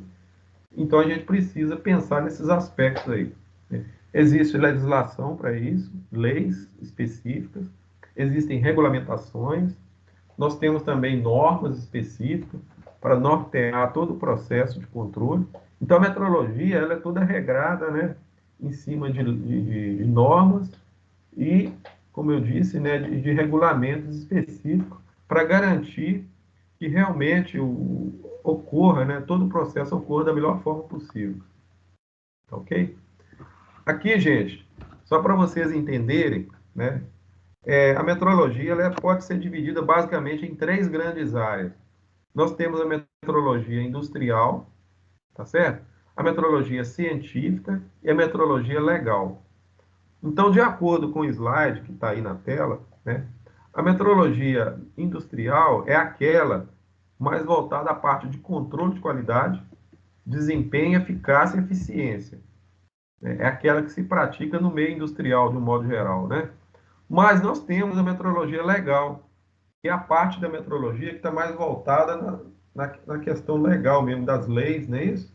então a gente precisa pensar nesses aspectos aí, né? Existe legislação para isso, leis específicas, existem regulamentações, nós temos também normas específicas para nortear todo o processo de controle. Então, a metrologia ela é toda regrada, né, em cima de normas e, como eu disse, né, de regulamentos específicos para garantir que realmente ocorra, né, todo o processo ocorra da melhor forma possível. Ok? Aqui, gente, só para vocês entenderem, né, a metrologia ela pode ser dividida basicamente em três grandes áreas. Nós temos a metrologia industrial, tá certo? A metrologia científica e a metrologia legal. Então, de acordo com o slide que está aí na tela, né, a metrologia industrial é aquela mais voltada à parte de controle de qualidade, desempenho, eficácia e eficiência, né? É aquela que se pratica no meio industrial, de um modo geral, né? Mas nós temos a metrologia legal, que é a parte da metrologia que está mais voltada na questão legal mesmo, das leis, não é isso?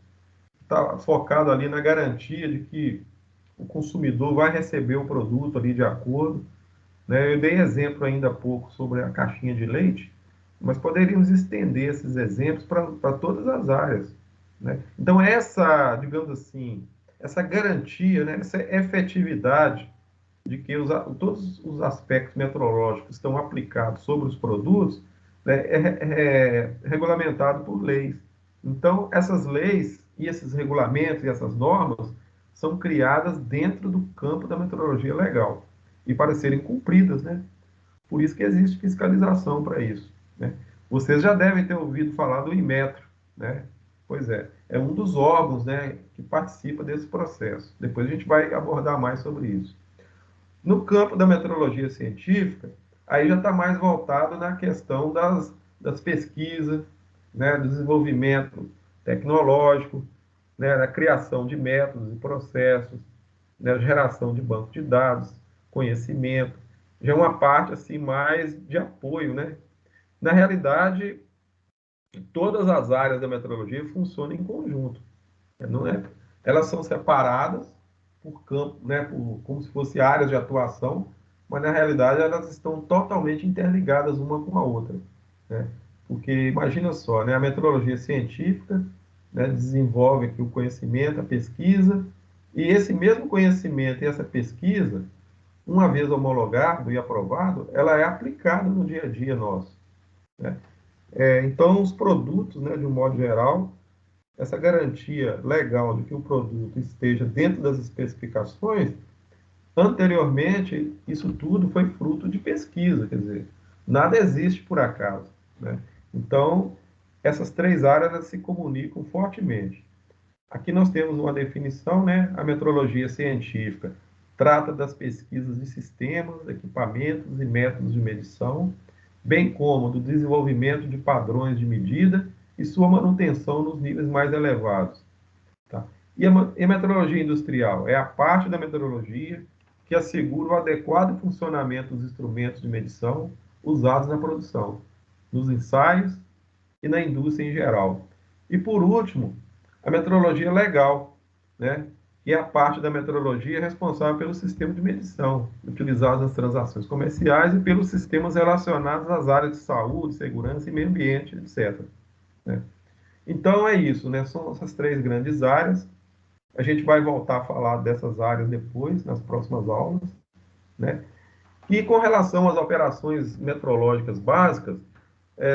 Está focado ali na garantia de que o consumidor vai receber o produto ali de acordo, né? Eu dei exemplo ainda há pouco sobre a caixinha de leite, mas poderíamos estender esses exemplos para todas as áreas, né? Então, essa, digamos assim, essa garantia, né, essa efetividade de que todos os aspectos metrológicos estão aplicados sobre os produtos, né, é regulamentado por leis. Então, essas leis e esses regulamentos e essas normas são criadas dentro do campo da metrologia legal e para serem cumpridas, né? Por isso que existe fiscalização para isso, né? Vocês já devem ter ouvido falar do Inmetro, né? Pois é um dos órgãos, né, que participa desse processo. Depois a gente vai abordar mais sobre isso. No campo da metrologia científica, aí já está mais voltado na questão das pesquisas, né, do desenvolvimento tecnológico, né, da criação de métodos e processos, né, geração de banco de dados, conhecimento, já é uma parte assim mais de apoio, né? Na realidade, todas as áreas da metrologia funcionam em conjunto, não é? Elas são separadas por campo, né, como se fossem áreas de atuação, mas na realidade elas estão totalmente interligadas uma com a outra, né? Porque imagina só, né, a metrologia científica, né, desenvolve aqui o conhecimento, a pesquisa, e esse mesmo conhecimento e essa pesquisa, uma vez homologado e aprovado, ela é aplicada no dia a dia nosso, né? Então, os produtos, né, de um modo geral, essa garantia legal de que o produto esteja dentro das especificações, anteriormente, isso tudo foi fruto de pesquisa, quer dizer, nada existe por acaso, né? Então, essas três áreas elas se comunicam fortemente. Aqui nós temos uma definição, né? A metrologia científica. trata das pesquisas de sistemas, equipamentos e métodos de medição, bem como do desenvolvimento de padrões de medida e sua manutenção nos níveis mais elevados. Tá? E a metrologia industrial é a parte da metrologia que assegura o adequado funcionamento dos instrumentos de medição usados na produção, nos ensaios e na indústria em geral. E, por último, a metrologia legal, né? Que é a parte da metrologia responsável pelo sistema de medição utilizado nas transações comerciais e pelos sistemas relacionados às áreas de saúde, segurança e meio ambiente, etc. Né? Então, é isso, né? São essas três grandes áreas. A gente vai voltar a falar dessas áreas depois, nas próximas aulas, né? E com relação às operações metrológicas básicas,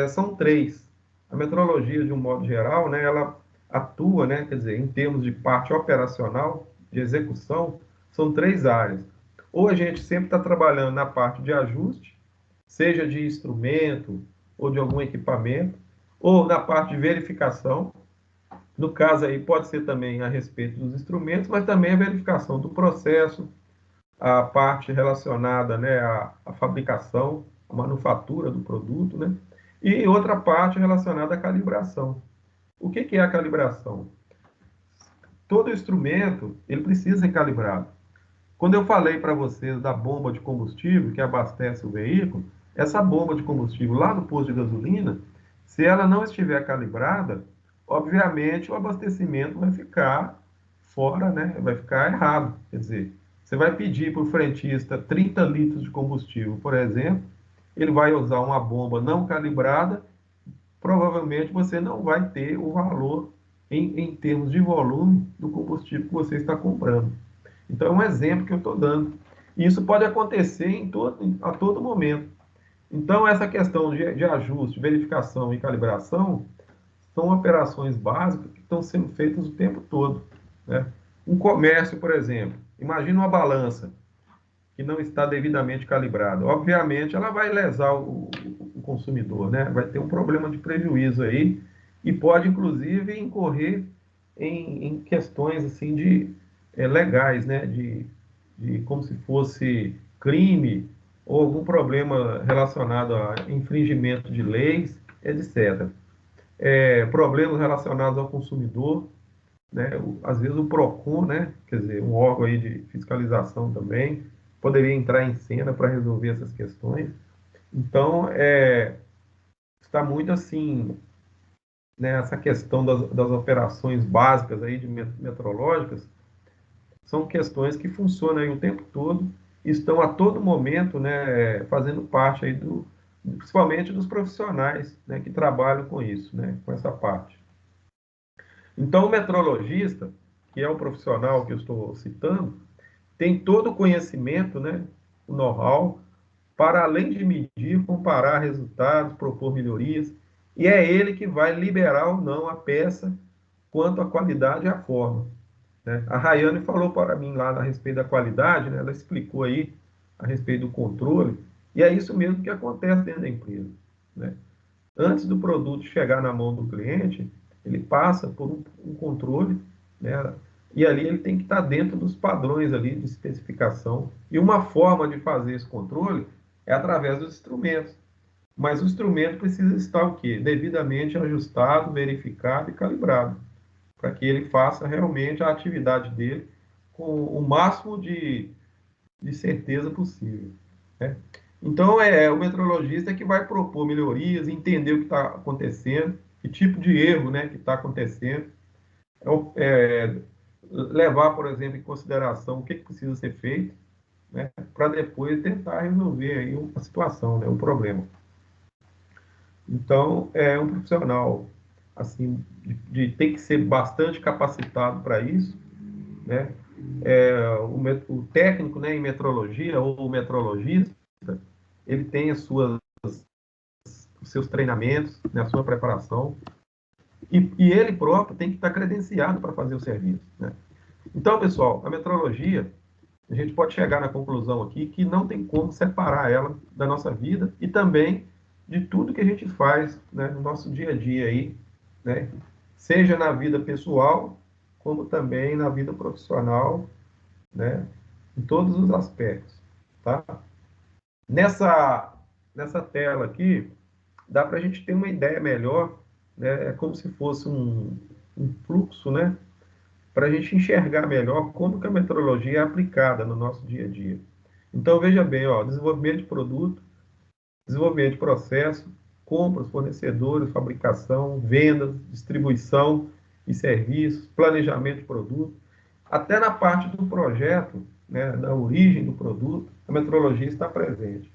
são três. A metrologia, de um modo geral, né, ela atua, né, quer dizer, em termos de parte operacional, de execução, são três áreas. Ou a gente sempre está trabalhando na parte de ajuste, seja de instrumento ou de algum equipamento, ou na parte de verificação. No caso aí, pode ser também a respeito dos instrumentos, mas também a verificação do processo, a parte relacionada, né, à fabricação, à manufatura do produto, né? E outra parte relacionada à calibração. O que é a calibração? Todo instrumento, ele precisa ser calibrado. Quando eu falei para vocês da bomba de combustível que abastece o veículo, essa bomba de combustível lá no posto de gasolina, se ela não estiver calibrada, obviamente o abastecimento vai ficar fora, né? Vai ficar errado. Quer dizer, você vai pedir para o frentista 30 litros de combustível, por exemplo, ele vai usar uma bomba não calibrada, provavelmente você não vai ter o valor em termos de volume do combustível que você está comprando. Então, é um exemplo que eu estou dando. E isso pode acontecer a todo momento. Então, essa questão de ajuste, verificação e calibração são operações básicas que estão sendo feitas o tempo todo. Né? Um comércio, por exemplo, imagina uma balança que não está devidamente calibrada. Obviamente, ela vai lesar o consumidor, né? Vai ter um problema de prejuízo aí e pode, inclusive, incorrer em questões assim legais, né? De como se fosse crime ou algum problema relacionado a infringimento de leis, etc. Problemas relacionados ao consumidor, né? Às vezes o PROCON, né? Quer dizer, um órgão aí de fiscalização também, poderia entrar em cena para resolver essas questões. Então, está muito assim, né, essa questão das operações básicas aí de metrológicas, são questões que funcionam aí o tempo todo e estão a todo momento, né, fazendo parte aí principalmente dos profissionais, né, que trabalham com isso, né, com essa parte. Então, o metrologista, que é o profissional que eu estou citando, tem todo o conhecimento, né, o know-how, para além de medir, comparar resultados, propor melhorias, e é ele que vai liberar ou não a peça quanto à qualidade e à forma. Né? A Rayane falou para mim lá a respeito da qualidade, né? Ela explicou aí a respeito do controle, e é isso mesmo que acontece dentro da empresa. Né? Antes do produto chegar na mão do cliente, ele passa por um controle, né? E ali ele tem que estar dentro dos padrões ali de especificação. E uma forma de fazer esse controle é através dos instrumentos. Mas o instrumento precisa estar o quê? Devidamente ajustado, verificado e calibrado, para que ele faça realmente a atividade dele com o máximo de certeza possível. Né? Então, o metrologista que vai propor melhorias, entender o que está acontecendo, que tipo de erro, né, que está acontecendo, levar, por exemplo, em consideração o que precisa ser feito, né, para depois tentar resolver aí a situação, né, o problema. Então, é um profissional assim tem que ser bastante capacitado para isso, né? O técnico, né, em metrologia ou o metrologista, ele tem os seus treinamentos, né, a sua preparação, e ele próprio tem que estar credenciado para fazer o serviço. Né? Então, pessoal, a metrologia, a gente pode chegar na conclusão aqui que não tem como separar ela da nossa vida e também de tudo que a gente faz, né, no nosso dia a dia aí, né? Seja na vida pessoal, como também na vida profissional, né? em todos os aspectos, tá? Nessa tela aqui, dá para a gente ter uma ideia melhor, né? É como se fosse um fluxo, né? Para a gente enxergar melhor como que a metrologia é aplicada no nosso dia a dia. Então, veja bem, ó, desenvolvimento de produto, desenvolvimento de processo, compras, fornecedores, fabricação, vendas, distribuição e serviços, planejamento de produto, até na parte do projeto, né, da origem do produto, a metrologia está presente.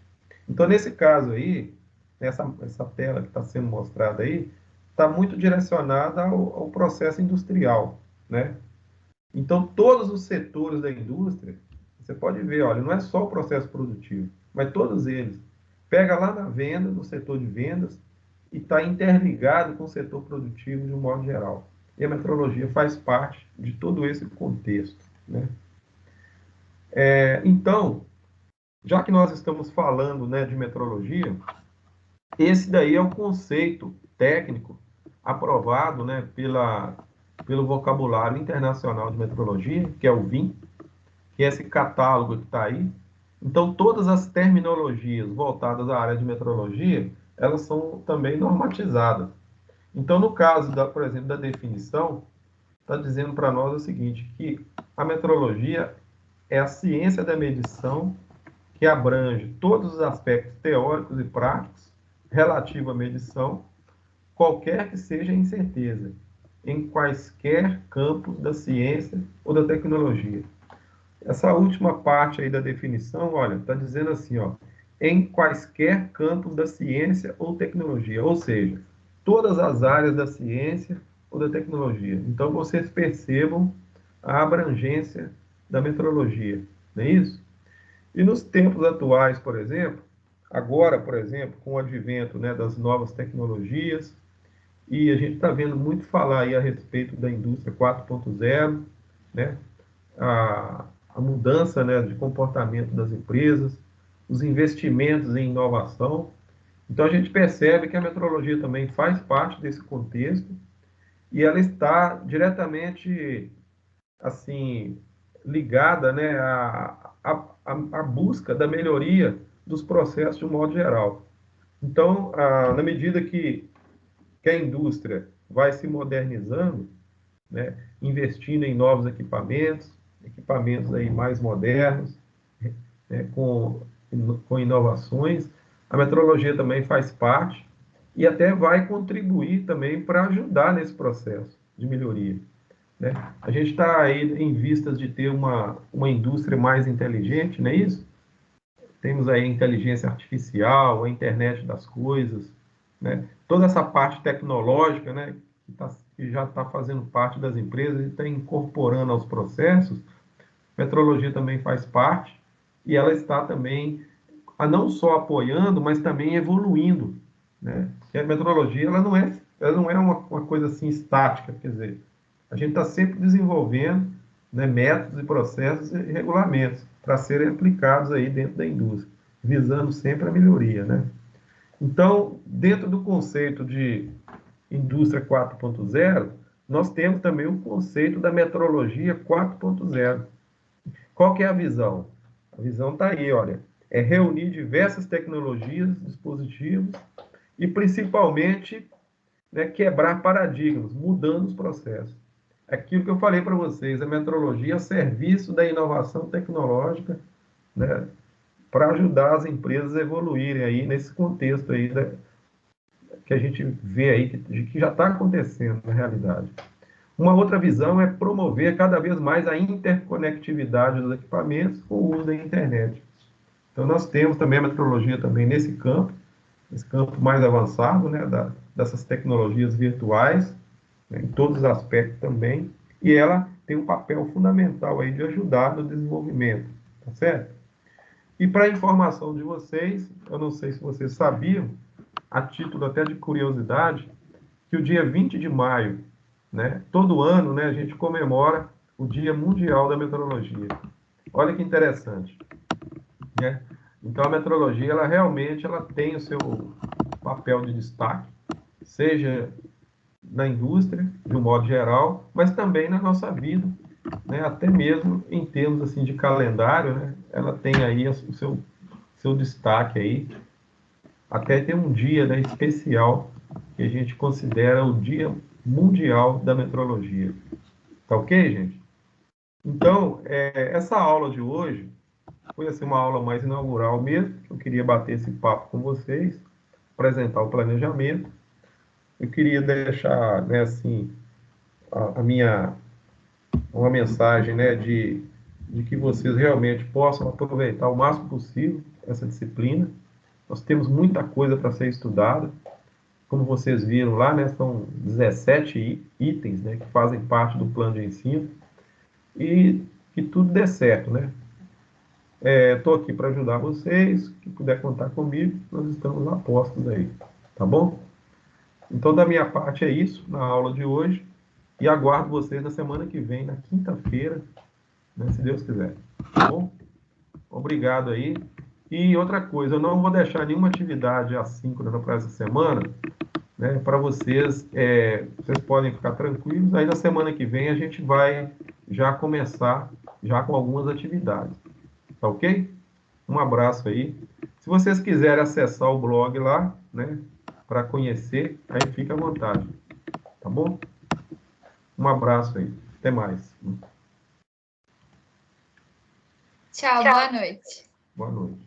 Então, nesse caso aí, essa tela que está sendo mostrada aí, está muito direcionada ao processo industrial, né? Então, todos os setores da indústria, você pode ver, olha, não é só o processo produtivo, mas todos eles. Pega lá na venda, no setor de vendas, e está interligado com o setor produtivo de um modo geral. E a metrologia faz parte de todo esse contexto, né? Então, já que nós estamos falando, né, de metrologia, esse daí é o conceito técnico aprovado, né, pelo Vocabulário Internacional de Metrologia, que é o VIM, que é esse catálogo que está aí. Então, todas as terminologias voltadas à área de metrologia, elas são também normatizadas. Então, no caso, por exemplo, da definição, está dizendo para nós o seguinte, que a metrologia é a ciência da medição que abrange todos os aspectos teóricos e práticos relativos à medição, qualquer que seja a incerteza, em quaisquer campos da ciência ou da tecnologia. Essa última parte aí da definição, olha, está dizendo assim, ó, em quaisquer campos da ciência ou tecnologia, ou seja, todas as áreas da ciência ou da tecnologia. Então, vocês percebam a abrangência da metrologia, não é isso? E nos tempos atuais, por exemplo, agora, por exemplo, com o advento, né, das novas tecnologias, e a gente está vendo muito falar aí a respeito da indústria 4.0, né, a mudança, né, de comportamento das empresas, os investimentos em inovação. Então, a gente percebe que a metrologia também faz parte desse contexto e ela está diretamente, assim, ligada, né, à busca da melhoria dos processos de um modo geral. Então, na medida que a indústria vai se modernizando, né, investindo em novos equipamentos, equipamentos aí mais modernos, né, com inovações, a metrologia também faz parte e até vai contribuir também para ajudar nesse processo de melhoria, né? A gente está aí em vistas de ter uma indústria mais inteligente, não é isso? Temos aí a inteligência artificial, a internet das coisas, né? Toda essa parte tecnológica, né, que já está fazendo parte das empresas e está incorporando aos processos, a metrologia também faz parte e ela está também não só apoiando, mas também evoluindo, né? E a metrologia ela não é uma coisa assim estática, quer dizer, a gente está sempre desenvolvendo, né, métodos e processos e regulamentos para serem aplicados aí dentro da indústria, visando sempre a melhoria, né? Então, dentro do conceito de indústria 4.0, nós temos também o conceito da metrologia 4.0. Qual que é a visão? A visão está aí, olha, é reunir diversas tecnologias, dispositivos e principalmente, né, quebrar paradigmas, mudando os processos. Aquilo que eu falei para vocês, a metrologia a serviço da inovação tecnológica, né, para ajudar as empresas a evoluírem aí nesse contexto aí que a gente vê aí que já está acontecendo na realidade. Uma outra visão é promover cada vez mais a interconectividade dos equipamentos com o uso da internet. Então, nós temos também a metrologia também nesse campo mais avançado, né, dessas tecnologias virtuais, né, em todos os aspectos também, e ela tem um papel fundamental aí de ajudar no desenvolvimento, tá certo? E para a informação de vocês, eu não sei se vocês sabiam, a título até de curiosidade, que o dia 20 de maio, né, todo ano, né, a gente comemora o Dia Mundial da Meteorologia. Olha que interessante, né? Então, a meteorologia, ela realmente tem o seu papel de destaque, seja na indústria, de um modo geral, mas também na nossa vida, né, até mesmo em termos assim de calendário, né, ela tem aí o seu destaque aí, até tem um dia, né, especial que a gente considera o Dia Mundial da Metrologia. Tá ok, gente? Então, essa aula de hoje foi assim, uma aula mais inaugural mesmo, que eu queria bater esse papo com vocês, apresentar o planejamento. Eu queria deixar, né, assim, uma mensagem, né, de que vocês realmente possam aproveitar o máximo possível essa disciplina. Nós temos muita coisa para ser estudada. Como vocês viram lá, né, são 17 itens, né, que fazem parte do plano de ensino. E que tudo dê certo, né? Estou aqui para ajudar vocês. Se puder contar comigo, nós estamos a postos aí. Tá bom? Então, da minha parte é isso na aula de hoje. E aguardo vocês na semana que vem, na quinta-feira, né, se Deus quiser. Tá bom? Obrigado aí. E outra coisa, eu não vou deixar nenhuma atividade assíncrona para essa semana, né, para vocês. Vocês podem ficar tranquilos. Aí na semana que vem a gente vai já começar já com algumas atividades. Tá ok? Um abraço aí. Se vocês quiserem acessar o blog lá, né, para conhecer, aí fica à vontade. Tá bom? Um abraço aí. Até mais. Tchau, boa noite. Boa noite.